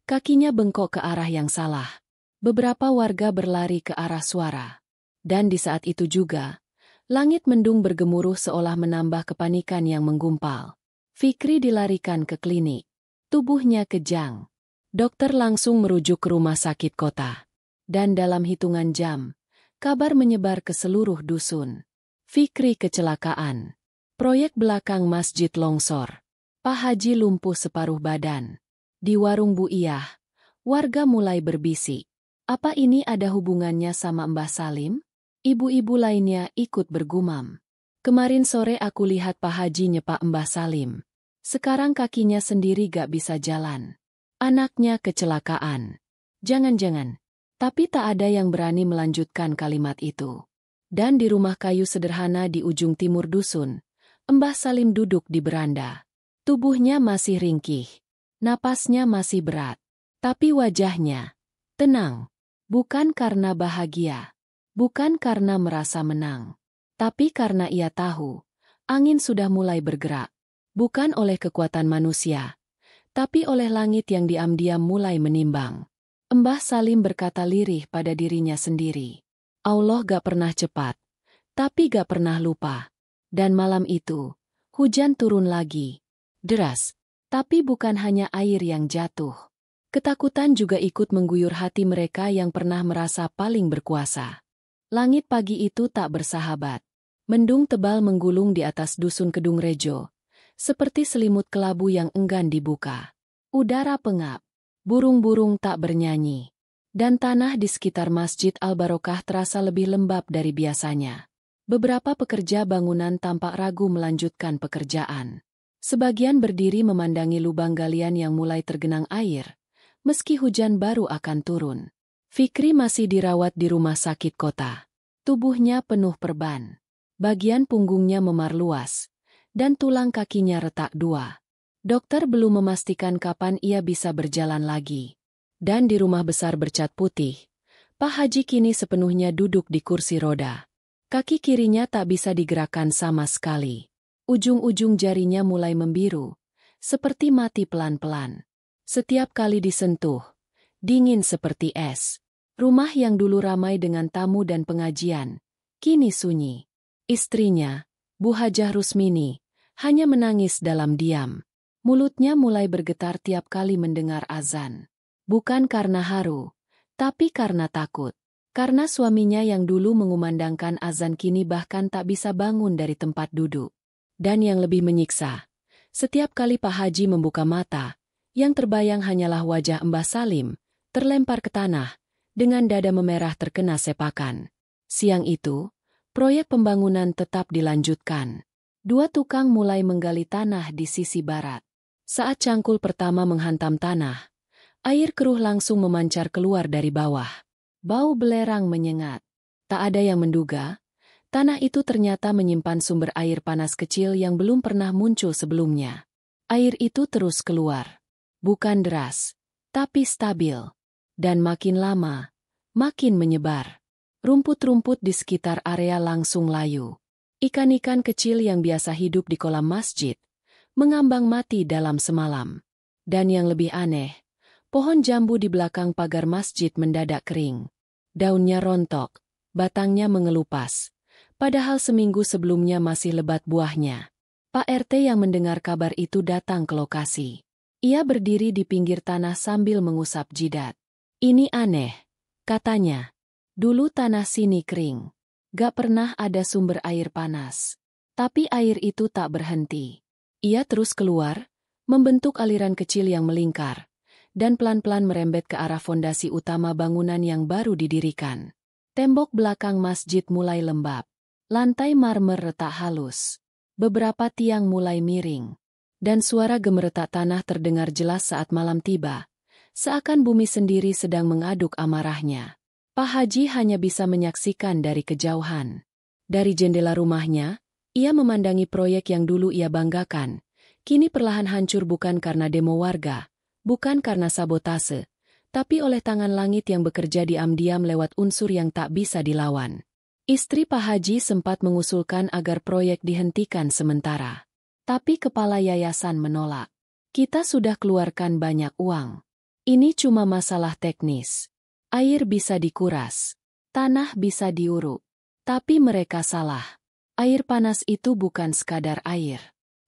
kakinya bengkok ke arah yang salah. Beberapa warga berlari ke arah suara. Dan di saat itu juga, langit mendung bergemuruh seolah menambah kepanikan yang menggumpal. Fikri dilarikan ke klinik. Tubuhnya kejang. Dokter langsung merujuk ke rumah sakit kota. Dan dalam hitungan jam, kabar menyebar ke seluruh dusun. Fikri kecelakaan. Proyek belakang masjid longsor. Pak Haji lumpuh separuh badan. Di warung Bu Iyah, warga mulai berbisik. Apa ini ada hubungannya sama Mbah Salim? Ibu-ibu lainnya ikut bergumam. "Kemarin sore aku lihat Pak Haji nyepak Mbah Salim. Sekarang kakinya sendiri gak bisa jalan. Anaknya kecelakaan. Jangan-jangan." Tapi tak ada yang berani melanjutkan kalimat itu. Dan di rumah kayu sederhana di ujung timur dusun, Mbah Salim duduk di beranda. Tubuhnya masih ringkih. Napasnya masih berat. Tapi wajahnya tenang. Bukan karena bahagia. Bukan karena merasa menang. Tapi karena ia tahu, angin sudah mulai bergerak. Bukan oleh kekuatan manusia, tapi oleh langit yang diam-diam mulai menimbang. Mbah Salim berkata lirih pada dirinya sendiri. Allah gak pernah cepat, tapi gak pernah lupa. Dan malam itu, hujan turun lagi. Deras, tapi bukan hanya air yang jatuh. Ketakutan juga ikut mengguyur hati mereka yang pernah merasa paling berkuasa. Langit pagi itu tak bersahabat. Mendung tebal menggulung di atas dusun Kedung Rejo, seperti selimut kelabu yang enggan dibuka. Udara pengap. Burung-burung tak bernyanyi. Dan tanah di sekitar Masjid Al-Barokah terasa lebih lembab dari biasanya. Beberapa pekerja bangunan tampak ragu melanjutkan pekerjaan. Sebagian berdiri memandangi lubang galian yang mulai tergenang air, meski hujan baru akan turun. Fikri masih dirawat di rumah sakit kota. Tubuhnya penuh perban. Bagian punggungnya memar luas, dan tulang kakinya retak 2. Dokter belum memastikan kapan ia bisa berjalan lagi. Dan di rumah besar bercat putih, Pak Haji kini sepenuhnya duduk di kursi roda. Kaki kirinya tak bisa digerakkan sama sekali. Ujung-ujung jarinya mulai membiru, seperti mati pelan-pelan. Setiap kali disentuh, dingin seperti es. Rumah yang dulu ramai dengan tamu dan pengajian, kini sunyi. Istrinya, Bu Hajah Rusmini, hanya menangis dalam diam. Mulutnya mulai bergetar tiap kali mendengar azan. Bukan karena haru, tapi karena takut. Karena suaminya yang dulu mengumandangkan azan kini bahkan tak bisa bangun dari tempat duduk. Dan yang lebih menyiksa, setiap kali Pak Haji membuka mata, yang terbayang hanyalah wajah Mbah Salim, terlempar ke tanah, dengan dada memerah terkena sepakan. Siang itu, proyek pembangunan tetap dilanjutkan. 2 tukang mulai menggali tanah di sisi barat. Saat cangkul pertama menghantam tanah, air keruh langsung memancar keluar dari bawah. Bau belerang menyengat. Tak ada yang menduga, tanah itu ternyata menyimpan sumber air panas kecil yang belum pernah muncul sebelumnya. Air itu terus keluar. Bukan deras, tapi stabil. Dan makin lama, makin menyebar. Rumput-rumput di sekitar area langsung layu. Ikan-ikan kecil yang biasa hidup di kolam masjid, mengambang mati dalam semalam. Dan yang lebih aneh, pohon jambu di belakang pagar masjid mendadak kering. Daunnya rontok, batangnya mengelupas. Padahal seminggu sebelumnya masih lebat buahnya. Pak RT yang mendengar kabar itu datang ke lokasi. Ia berdiri di pinggir tanah sambil mengusap jidat. Ini aneh, katanya. Dulu tanah sini kering. Gak pernah ada sumber air panas. Tapi air itu tak berhenti. Ia terus keluar, membentuk aliran kecil yang melingkar, dan pelan-pelan merembet ke arah fondasi utama bangunan yang baru didirikan. Tembok belakang masjid mulai lembab. Lantai marmer retak halus. Beberapa tiang mulai miring. Dan suara gemeretak tanah terdengar jelas saat malam tiba. Seakan bumi sendiri sedang mengaduk amarahnya. Pak Haji hanya bisa menyaksikan dari kejauhan. Dari jendela rumahnya, ia memandangi proyek yang dulu ia banggakan. Kini perlahan hancur bukan karena demo warga, bukan karena sabotase, tapi oleh tangan langit yang bekerja diam-diam lewat unsur yang tak bisa dilawan. Istri Pak Haji sempat mengusulkan agar proyek dihentikan sementara. Tapi kepala yayasan menolak. Kita sudah keluarkan banyak uang. Ini cuma masalah teknis. Air bisa dikuras. Tanah bisa diuruk. Tapi mereka salah. Air panas itu bukan sekadar air.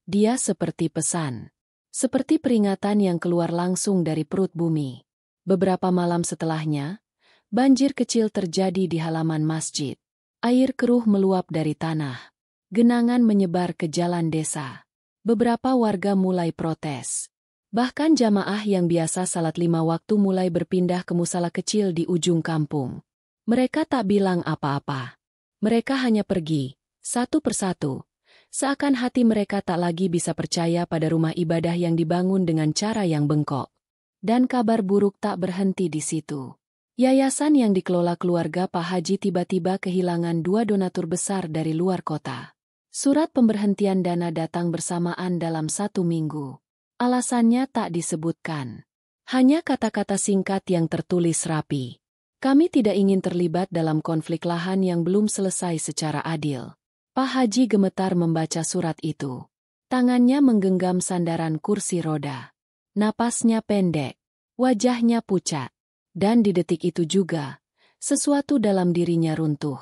Dia seperti pesan. Seperti peringatan yang keluar langsung dari perut bumi. Beberapa malam setelahnya, banjir kecil terjadi di halaman masjid. Air keruh meluap dari tanah. Genangan menyebar ke jalan desa. Beberapa warga mulai protes. Bahkan jamaah yang biasa salat 5 waktu mulai berpindah ke musala kecil di ujung kampung. Mereka tak bilang apa-apa. Mereka hanya pergi, satu persatu. Seakan hati mereka tak lagi bisa percaya pada rumah ibadah yang dibangun dengan cara yang bengkok. Dan kabar buruk tak berhenti di situ. Yayasan yang dikelola keluarga Pak Haji tiba-tiba kehilangan 2 donatur besar dari luar kota. Surat pemberhentian dana datang bersamaan dalam 1 minggu. Alasannya tak disebutkan. Hanya kata-kata singkat yang tertulis rapi. Kami tidak ingin terlibat dalam konflik lahan yang belum selesai secara adil. Pak Haji gemetar membaca surat itu. Tangannya menggenggam sandaran kursi roda. Napasnya pendek. Wajahnya pucat. Dan di detik itu juga, sesuatu dalam dirinya runtuh.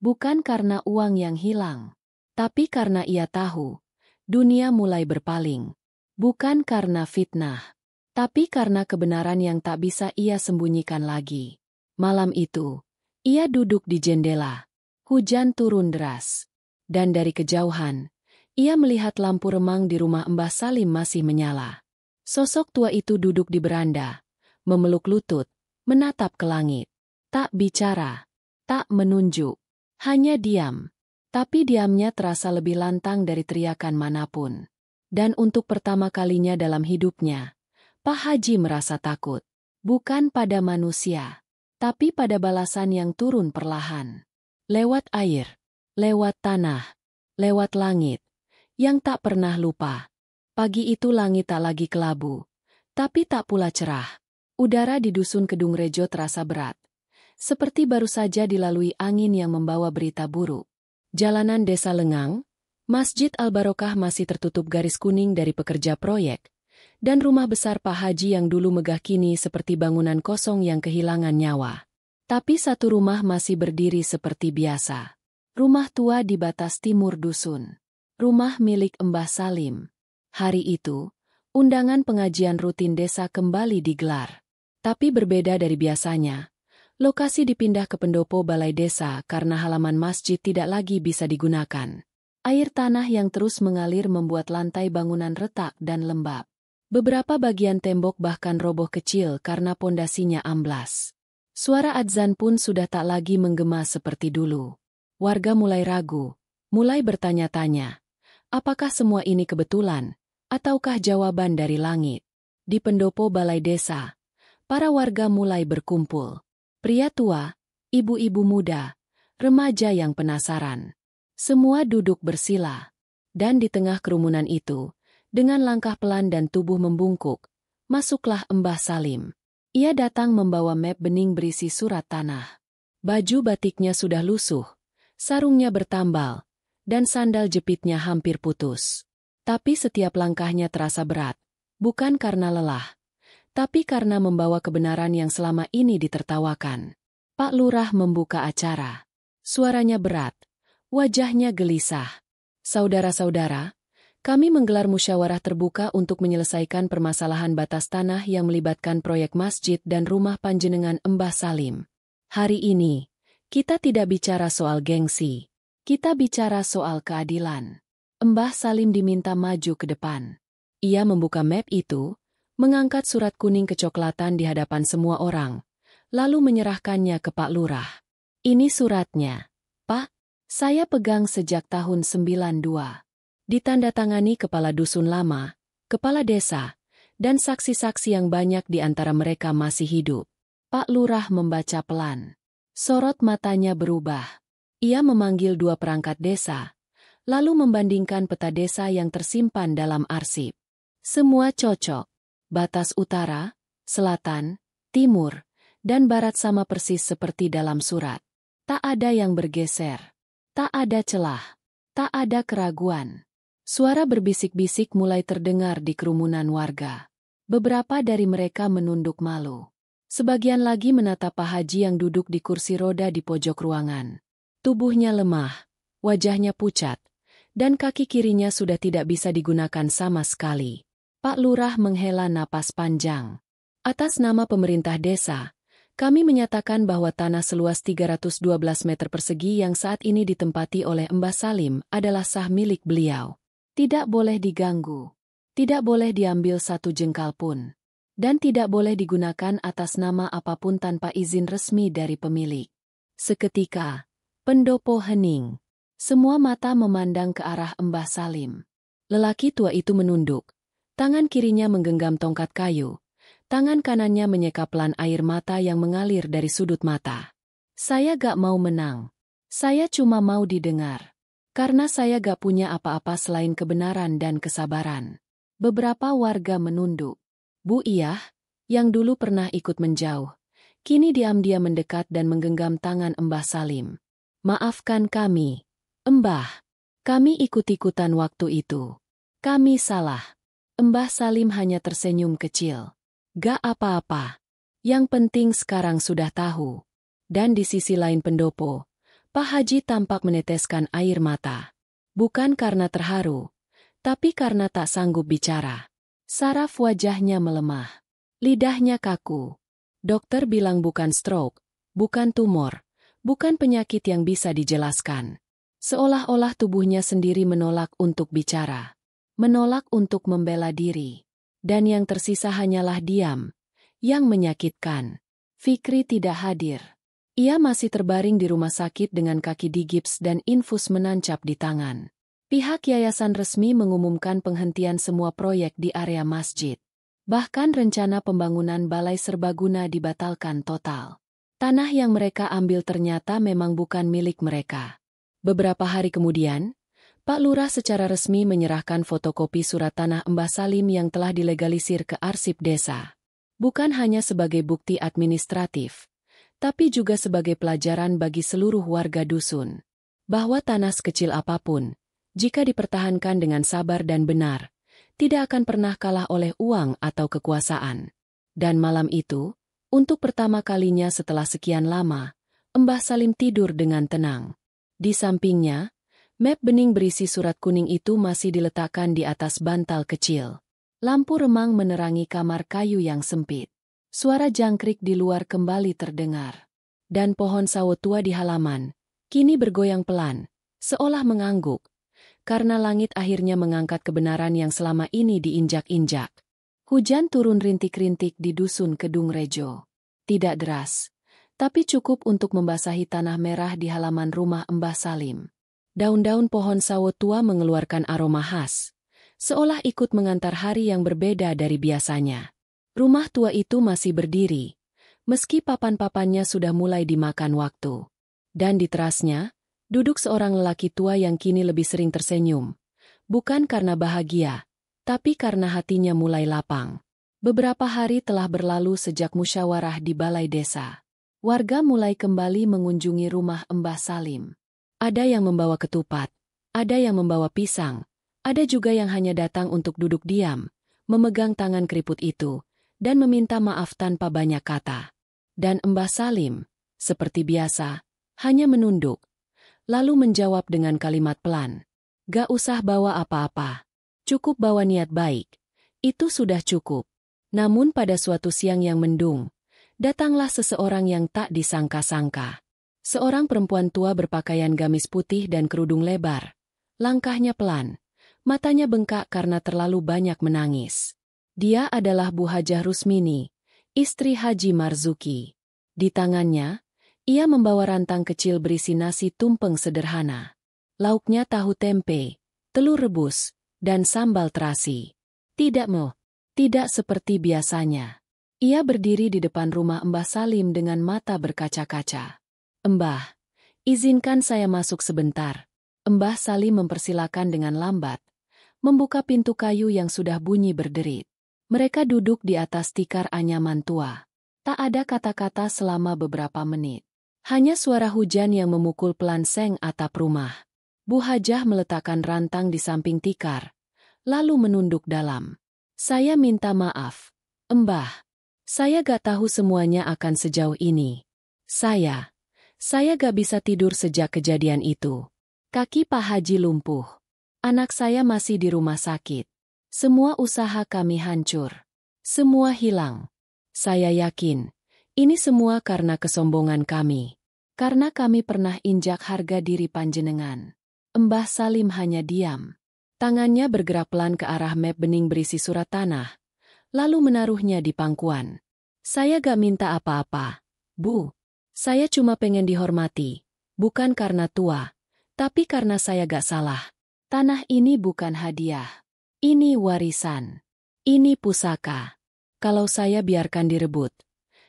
Bukan karena uang yang hilang. Tapi karena ia tahu, dunia mulai berpaling. Bukan karena fitnah, tapi karena kebenaran yang tak bisa ia sembunyikan lagi. Malam itu, ia duduk di jendela. Hujan turun deras. Dan dari kejauhan, ia melihat lampu remang di rumah Mbah Salim masih menyala. Sosok tua itu duduk di beranda, memeluk lutut, menatap ke langit. Tak bicara, tak menunjuk, hanya diam. Tapi diamnya terasa lebih lantang dari teriakan manapun. Dan untuk pertama kalinya dalam hidupnya, Pak Haji merasa takut. Bukan pada manusia, tapi pada balasan yang turun perlahan. Lewat air, lewat tanah, lewat langit, yang tak pernah lupa. Pagi itu langit tak lagi kelabu, tapi tak pula cerah. Udara di dusun Kedung Rejo terasa berat. Seperti baru saja dilalui angin yang membawa berita buruk. Jalanan desa lengang, Masjid Al-Barokah masih tertutup garis kuning dari pekerja proyek, dan rumah besar Pak Haji yang dulu megah kini seperti bangunan kosong yang kehilangan nyawa. Tapi satu rumah masih berdiri seperti biasa. Rumah tua di batas timur dusun. Rumah milik Mbah Salim. Hari itu, undangan pengajian rutin desa kembali digelar. Tapi berbeda dari biasanya. Lokasi dipindah ke pendopo balai desa karena halaman masjid tidak lagi bisa digunakan. Air tanah yang terus mengalir membuat lantai bangunan retak dan lembab. Beberapa bagian tembok bahkan roboh kecil karena pondasinya amblas. Suara adzan pun sudah tak lagi menggema seperti dulu. Warga mulai ragu, mulai bertanya-tanya, apakah semua ini kebetulan, ataukah jawaban dari langit? Di pendopo balai desa, para warga mulai berkumpul. Pria tua, ibu-ibu muda, remaja yang penasaran. Semua duduk bersila. Dan di tengah kerumunan itu, dengan langkah pelan dan tubuh membungkuk, masuklah Mbah Salim. Ia datang membawa map bening berisi surat tanah. Baju batiknya sudah lusuh, sarungnya bertambal, dan sandal jepitnya hampir putus. Tapi setiap langkahnya terasa berat, bukan karena lelah, tapi karena membawa kebenaran yang selama ini ditertawakan. Pak Lurah membuka acara. Suaranya berat, wajahnya gelisah. Saudara-saudara, kami menggelar musyawarah terbuka untuk menyelesaikan permasalahan batas tanah yang melibatkan proyek masjid dan rumah panjenengan Mbah Salim. Hari ini, kita tidak bicara soal gengsi. Kita bicara soal keadilan. Mbah Salim diminta maju ke depan. Ia membuka map itu, mengangkat surat kuning kecoklatan di hadapan semua orang, lalu menyerahkannya ke Pak Lurah. Ini suratnya, Pak. Saya pegang sejak tahun 92. Ditandatangani kepala dusun lama, kepala desa, dan saksi-saksi yang banyak di antara mereka masih hidup. Pak Lurah membaca pelan. Sorot matanya berubah. Ia memanggil dua perangkat desa, lalu membandingkan peta desa yang tersimpan dalam arsip. Semua cocok. Batas utara, selatan, timur, dan barat sama persis seperti dalam surat. Tak ada yang bergeser. Tak ada celah. Tak ada keraguan. Suara berbisik-bisik mulai terdengar di kerumunan warga. Beberapa dari mereka menunduk malu. Sebagian lagi menatap Pak Haji yang duduk di kursi roda di pojok ruangan. Tubuhnya lemah, wajahnya pucat, dan kaki kirinya sudah tidak bisa digunakan sama sekali. Pak Lurah menghela napas panjang. Atas nama pemerintah desa, kami menyatakan bahwa tanah seluas 312 meter persegi yang saat ini ditempati oleh Mbah Salim adalah sah milik beliau. Tidak boleh diganggu, tidak boleh diambil satu jengkal pun, dan tidak boleh digunakan atas nama apapun tanpa izin resmi dari pemilik. Seketika, pendopo hening. Semua mata memandang ke arah Mbah Salim. Lelaki tua itu menunduk. Tangan kirinya menggenggam tongkat kayu. Tangan kanannya menyeka pelan air mata yang mengalir dari sudut mata. Saya gak mau menang. Saya cuma mau didengar. Karena saya gak punya apa-apa selain kebenaran dan kesabaran. Beberapa warga menunduk. Bu Iyah, yang dulu pernah ikut menjauh, kini diam-diam mendekat dan menggenggam tangan Mbah Salim. Maafkan kami, Mbah. Kami ikut-ikutan waktu itu. Kami salah. Mbah Salim hanya tersenyum kecil. Gak apa-apa. Yang penting sekarang sudah tahu. Dan di sisi lain pendopo, Pak Haji tampak meneteskan air mata. Bukan karena terharu, tapi karena tak sanggup bicara. Saraf wajahnya melemah. Lidahnya kaku. Dokter bilang bukan stroke, bukan tumor, bukan penyakit yang bisa dijelaskan. Seolah-olah tubuhnya sendiri menolak untuk bicara. Menolak untuk membela diri. Dan yang tersisa hanyalah diam, yang menyakitkan. Fikri tidak hadir. Ia masih terbaring di rumah sakit dengan kaki digips dan infus menancap di tangan. Pihak yayasan resmi mengumumkan penghentian semua proyek di area masjid. Bahkan rencana pembangunan balai serbaguna dibatalkan total. Tanah yang mereka ambil ternyata memang bukan milik mereka. Beberapa hari kemudian, Pak Lurah secara resmi menyerahkan fotokopi surat tanah Mbah Salim yang telah dilegalisir ke arsip desa. Bukan hanya sebagai bukti administratif, tapi juga sebagai pelajaran bagi seluruh warga dusun. Bahwa tanah sekecil apapun, jika dipertahankan dengan sabar dan benar, tidak akan pernah kalah oleh uang atau kekuasaan. Dan malam itu, untuk pertama kalinya setelah sekian lama, Mbah Salim tidur dengan tenang. Di sampingnya, map bening berisi surat kuning itu masih diletakkan di atas bantal kecil. Lampu remang menerangi kamar kayu yang sempit. Suara jangkrik di luar kembali terdengar. Dan pohon sawo tua di halaman kini bergoyang pelan, seolah mengangguk, karena langit akhirnya mengangkat kebenaran yang selama ini diinjak-injak. Hujan turun rintik-rintik di dusun Kedung Rejo. Tidak deras, tapi cukup untuk membasahi tanah merah di halaman rumah Mbah Salim. Daun-daun pohon sawo tua mengeluarkan aroma khas, seolah ikut mengantar hari yang berbeda dari biasanya. Rumah tua itu masih berdiri, meski papan-papannya sudah mulai dimakan waktu. Dan di terasnya, duduk seorang lelaki tua yang kini lebih sering tersenyum. Bukan karena bahagia, tapi karena hatinya mulai lapang. Beberapa hari telah berlalu sejak musyawarah di balai desa. Warga mulai kembali mengunjungi rumah Mbah Salim. Ada yang membawa ketupat, ada yang membawa pisang, ada juga yang hanya datang untuk duduk diam, memegang tangan keriput itu, dan meminta maaf tanpa banyak kata. Dan Mbah Salim, seperti biasa, hanya menunduk, lalu menjawab dengan kalimat pelan. Gak usah bawa apa-apa. Cukup bawa niat baik. Itu sudah cukup. Namun pada suatu siang yang mendung, datanglah seseorang yang tak disangka-sangka. Seorang perempuan tua berpakaian gamis putih dan kerudung lebar. Langkahnya pelan. Matanya bengkak karena terlalu banyak menangis. Dia adalah Bu Hajah Rusmini, istri Haji Marzuki. Di tangannya, ia membawa rantang kecil berisi nasi tumpeng sederhana. Lauknya tahu tempe, telur rebus, dan sambal terasi. Tidak seperti biasanya. Ia berdiri di depan rumah Mbah Salim dengan mata berkaca-kaca. Mbah, izinkan saya masuk sebentar. Mbah Salim mempersilakan dengan lambat, membuka pintu kayu yang sudah bunyi berderit. Mereka duduk di atas tikar anyaman tua. Tak ada kata-kata selama beberapa menit. Hanya suara hujan yang memukul pelan seng atap rumah. Bu Hajah meletakkan rantang di samping tikar, lalu menunduk dalam. Saya minta maaf, Mbah. Saya gak tahu semuanya akan sejauh ini. Saya gak bisa tidur sejak kejadian itu. Kaki Pak Haji lumpuh. Anak saya masih di rumah sakit. Semua usaha kami hancur. Semua hilang. Saya yakin, ini semua karena kesombongan kami. Karena kami pernah injak harga diri panjenengan. Mbah Salim hanya diam. Tangannya bergerak pelan ke arah map bening berisi surat tanah, lalu menaruhnya di pangkuan. Saya gak minta apa-apa, Bu. Saya cuma pengen dihormati, bukan karena tua, tapi karena saya gak salah. Tanah ini bukan hadiah. Ini warisan. Ini pusaka. Kalau saya biarkan direbut,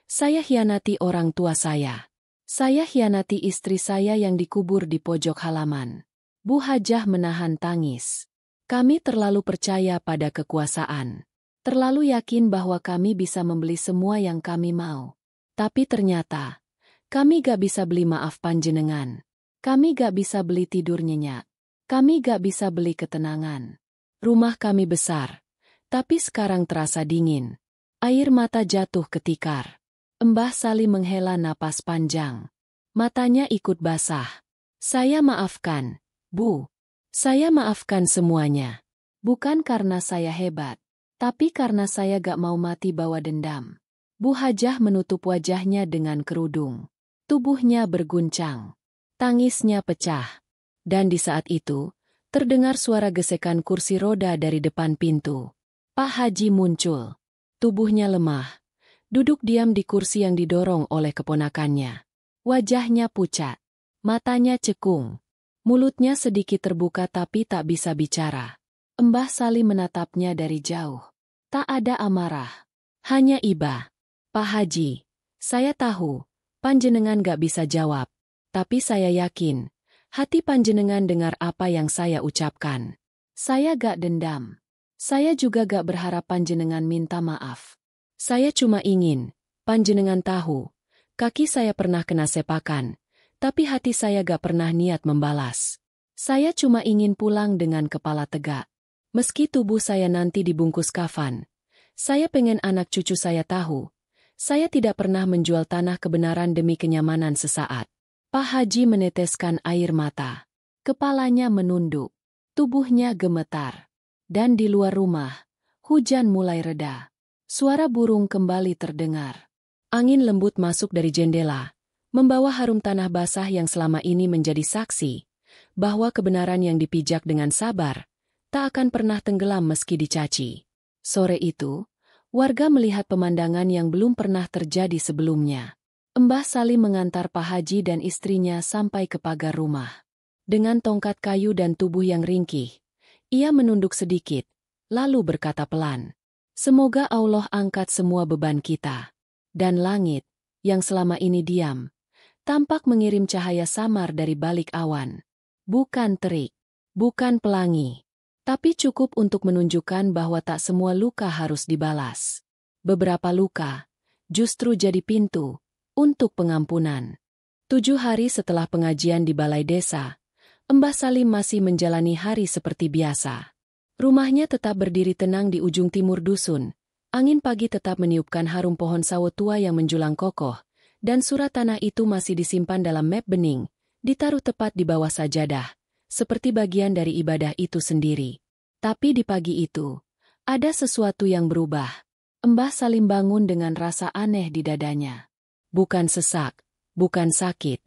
saya hianati orang tua saya. Saya hianati istri saya yang dikubur di pojok halaman. Bu Hajah menahan tangis. Kami terlalu percaya pada kekuasaan. Terlalu yakin bahwa kami bisa membeli semua yang kami mau. Tapi ternyata, kami gak bisa beli maaf panjenengan. Kami gak bisa beli tidur nyenyak. Kami gak bisa beli ketenangan. Rumah kami besar, tapi sekarang terasa dingin. Air mata jatuh ke tikar. Mbah Salim menghela napas panjang. Matanya ikut basah. Saya maafkan, Bu. Saya maafkan semuanya. Bukan karena saya hebat, tapi karena saya gak mau mati bawa dendam. Bu Hajah menutup wajahnya dengan kerudung. Tubuhnya berguncang. Tangisnya pecah. Dan di saat itu, terdengar suara gesekan kursi roda dari depan pintu. Pak Haji muncul. Tubuhnya lemah, Duduk diam di kursi yang didorong oleh keponakannya. Wajahnya pucat. Matanya cekung. Mulutnya sedikit terbuka tapi tak bisa bicara. Mbah Salim menatapnya dari jauh. Tak ada amarah. Hanya iba. Pak Haji, saya tahu, panjenengan gak bisa jawab. Tapi saya yakin, hati panjenengan dengar apa yang saya ucapkan. Saya gak dendam. Saya juga gak berharap panjenengan minta maaf. Saya cuma ingin, panjenengan tahu, kaki saya pernah kena sepakan, tapi hati saya gak pernah niat membalas. Saya cuma ingin pulang dengan kepala tegak. Meski tubuh saya nanti dibungkus kafan, saya pengen anak cucu saya tahu, saya tidak pernah menjual tanah kebenaran demi kenyamanan sesaat. Pak Haji meneteskan air mata. Kepalanya menunduk, tubuhnya gemetar. Dan di luar rumah, hujan mulai reda. Suara burung kembali terdengar. Angin lembut masuk dari jendela, membawa harum tanah basah yang selama ini menjadi saksi bahwa kebenaran yang dipijak dengan sabar tak akan pernah tenggelam meski dicaci. Sore itu, warga melihat pemandangan yang belum pernah terjadi sebelumnya. Mbah Salim mengantar Pak Haji dan istrinya sampai ke pagar rumah. Dengan tongkat kayu dan tubuh yang ringkih, ia menunduk sedikit, lalu berkata pelan, "Semoga Allah angkat semua beban kita." Dan langit, yang selama ini diam, tampak mengirim cahaya samar dari balik awan. Bukan terik, bukan pelangi, tapi cukup untuk menunjukkan bahwa tak semua luka harus dibalas. Beberapa luka justru jadi pintu untuk pengampunan. 7 hari setelah pengajian di balai desa, Mbah Salim masih menjalani hari seperti biasa. Rumahnya tetap berdiri tenang di ujung timur dusun. Angin pagi tetap meniupkan harum pohon sawo tua yang menjulang kokoh, dan surat tanah itu masih disimpan dalam map bening, ditaruh tepat di bawah sajadah, seperti bagian dari ibadah itu sendiri. Tapi di pagi itu, ada sesuatu yang berubah. Mbah Salim bangun dengan rasa aneh di dadanya. Bukan sesak, bukan sakit,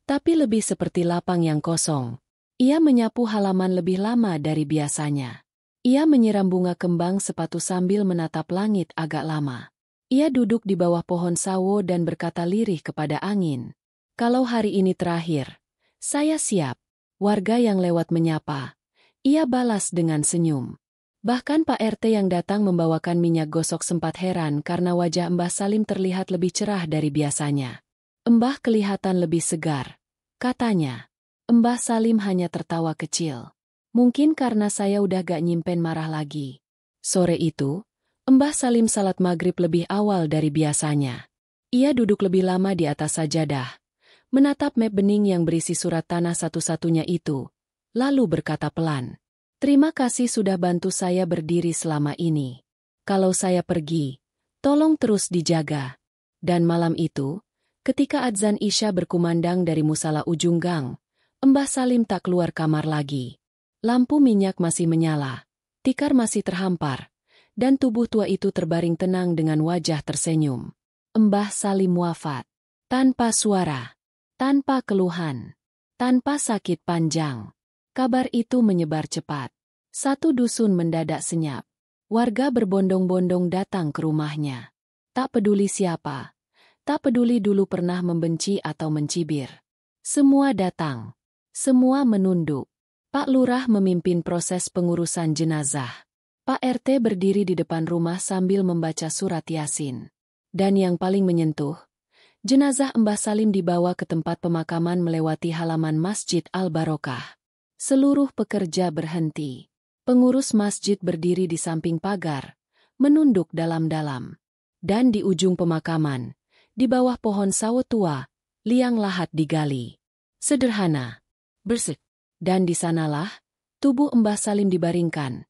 tapi lebih seperti lapang yang kosong. Ia menyapu halaman lebih lama dari biasanya. Ia menyiram bunga kembang sepatu sambil menatap langit agak lama. Ia duduk di bawah pohon sawo dan berkata lirih kepada angin. "Kalau hari ini terakhir, saya siap." Warga yang lewat menyapa. Ia balas dengan senyum. Bahkan Pak RT yang datang membawakan minyak gosok sempat heran karena wajah Mbah Salim terlihat lebih cerah dari biasanya. "Mbah kelihatan lebih segar," katanya. Mbah Salim hanya tertawa kecil. "Mungkin karena saya udah gak nyimpen marah lagi." Sore itu, Mbah Salim salat maghrib lebih awal dari biasanya. Ia duduk lebih lama di atas sajadah, menatap map bening yang berisi surat tanah satu-satunya itu, lalu berkata pelan, "Terima kasih sudah bantu saya berdiri selama ini. Kalau saya pergi, tolong terus dijaga." Dan malam itu, ketika adzan Isya berkumandang dari musala ujung gang, Mbah Salim tak keluar kamar lagi. Lampu minyak masih menyala, tikar masih terhampar, dan tubuh tua itu terbaring tenang dengan wajah tersenyum. Mbah Salim wafat. Tanpa suara, tanpa keluhan, tanpa sakit panjang. Kabar itu menyebar cepat. Satu dusun mendadak senyap. Warga berbondong-bondong datang ke rumahnya. Tak peduli siapa, tak peduli dulu pernah membenci atau mencibir. Semua datang, semua menunduk. Pak Lurah memimpin proses pengurusan jenazah. Pak RT berdiri di depan rumah sambil membaca surat Yasin. Dan yang paling menyentuh, jenazah Mbah Salim dibawa ke tempat pemakaman melewati halaman Masjid Al-Barokah. Seluruh pekerja berhenti. Pengurus masjid berdiri di samping pagar, menunduk dalam-dalam. Dan di ujung pemakaman, di bawah pohon sawo tua, liang lahat digali. Sederhana, bersih. Dan di sanalah, tubuh Mbah Salim dibaringkan,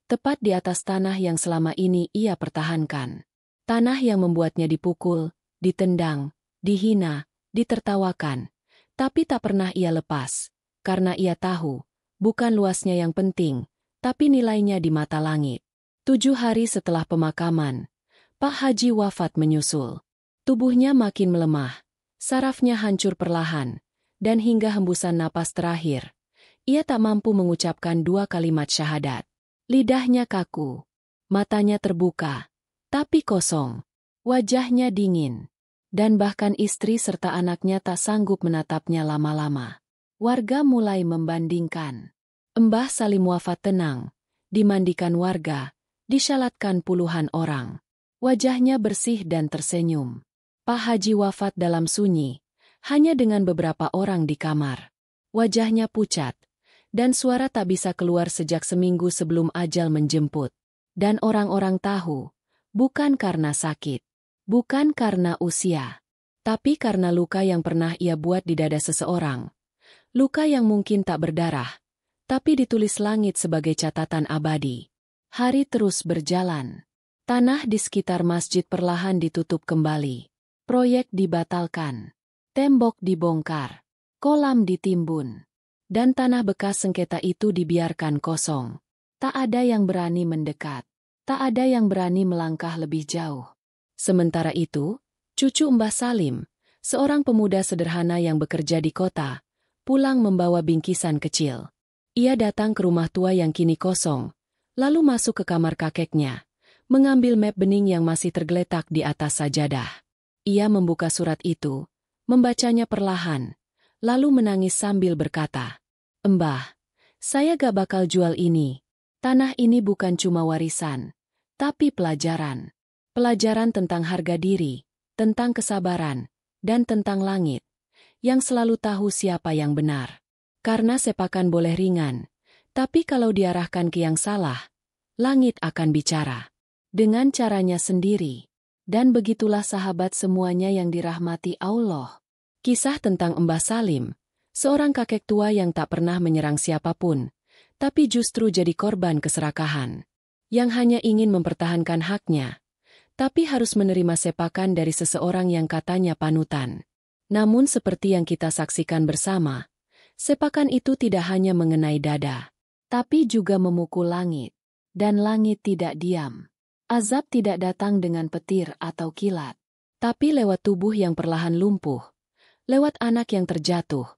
tepat di atas tanah yang selama ini ia pertahankan. Tanah yang membuatnya dipukul, ditendang, dihina, ditertawakan, tapi tak pernah ia lepas, karena ia tahu, bukan luasnya yang penting, tapi nilainya di mata langit. 7 hari setelah pemakaman, Pak Haji wafat menyusul. Tubuhnya makin melemah, sarafnya hancur perlahan, dan hingga hembusan napas terakhir, ia tak mampu mengucapkan 2 kalimat syahadat. Lidahnya kaku, matanya terbuka, tapi kosong. Wajahnya dingin. Dan bahkan istri serta anaknya tak sanggup menatapnya lama-lama. Warga mulai membandingkan. Mbah Salim wafat tenang, dimandikan warga, disyalatkan puluhan orang. Wajahnya bersih dan tersenyum. Pak Haji wafat dalam sunyi, hanya dengan beberapa orang di kamar. Wajahnya pucat, dan suara tak bisa keluar sejak seminggu sebelum ajal menjemput. Dan orang-orang tahu, bukan karena sakit, bukan karena usia, tapi karena luka yang pernah ia buat di dada seseorang. Luka yang mungkin tak berdarah, tapi ditulis langit sebagai catatan abadi. Hari terus berjalan. Tanah di sekitar masjid perlahan ditutup kembali. Proyek dibatalkan. Tembok dibongkar. Kolam ditimbun. Dan tanah bekas sengketa itu dibiarkan kosong. Tak ada yang berani mendekat. Tak ada yang berani melangkah lebih jauh. Sementara itu, cucu Mbah Salim, seorang pemuda sederhana yang bekerja di kota, pulang membawa bingkisan kecil. Ia datang ke rumah tua yang kini kosong, lalu masuk ke kamar kakeknya, mengambil map bening yang masih tergeletak di atas sajadah. Ia membuka surat itu, membacanya perlahan, lalu menangis sambil berkata, "Mbah, saya gak bakal jual ini. Tanah ini bukan cuma warisan, tapi pelajaran. Pelajaran tentang harga diri, tentang kesabaran, dan tentang langit, yang selalu tahu siapa yang benar. Karena sepakan boleh ringan, tapi kalau diarahkan ke yang salah, langit akan bicara. Dengan caranya sendiri." Dan begitulah sahabat semuanya yang dirahmati Allah. Kisah tentang Mbah Salim, seorang kakek tua yang tak pernah menyerang siapapun, tapi justru jadi korban keserakahan. Yang hanya ingin mempertahankan haknya, tapi harus menerima sepakan dari seseorang yang katanya panutan. Namun seperti yang kita saksikan bersama, sepakan itu tidak hanya mengenai dada, tapi juga memukul langit. Dan langit tidak diam. Azab tidak datang dengan petir atau kilat, tapi lewat tubuh yang perlahan lumpuh, lewat anak yang terjatuh,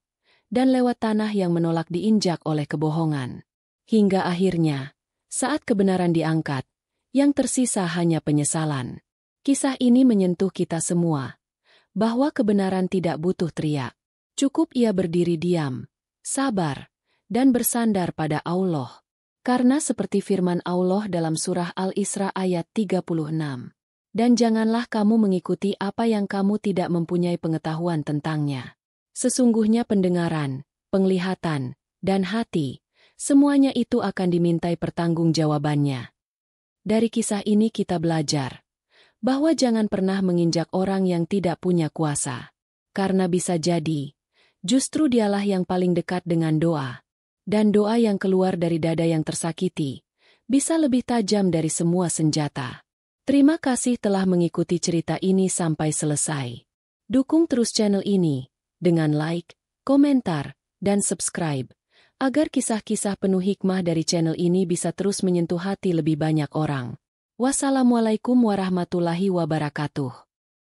dan lewat tanah yang menolak diinjak oleh kebohongan. Hingga akhirnya, saat kebenaran diangkat, yang tersisa hanya penyesalan. Kisah ini menyentuh kita semua, bahwa kebenaran tidak butuh teriak. Cukup ia berdiri diam, sabar, dan bersandar pada Allah. Karena seperti firman Allah dalam surah Al-Isra ayat 36. Dan janganlah kamu mengikuti apa yang kamu tidak mempunyai pengetahuan tentangnya. Sesungguhnya pendengaran, penglihatan, dan hati, semuanya itu akan dimintai pertanggungjawabannya. Dari kisah ini kita belajar bahwa jangan pernah menginjak orang yang tidak punya kuasa. Karena bisa jadi, justru dialah yang paling dekat dengan doa. Dan doa yang keluar dari dada yang tersakiti, bisa lebih tajam dari semua senjata. Terima kasih telah mengikuti cerita ini sampai selesai. Dukung terus channel ini, dengan like, komentar, dan subscribe, agar kisah-kisah penuh hikmah dari channel ini bisa terus menyentuh hati lebih banyak orang. Wassalamualaikum warahmatullahi wabarakatuh.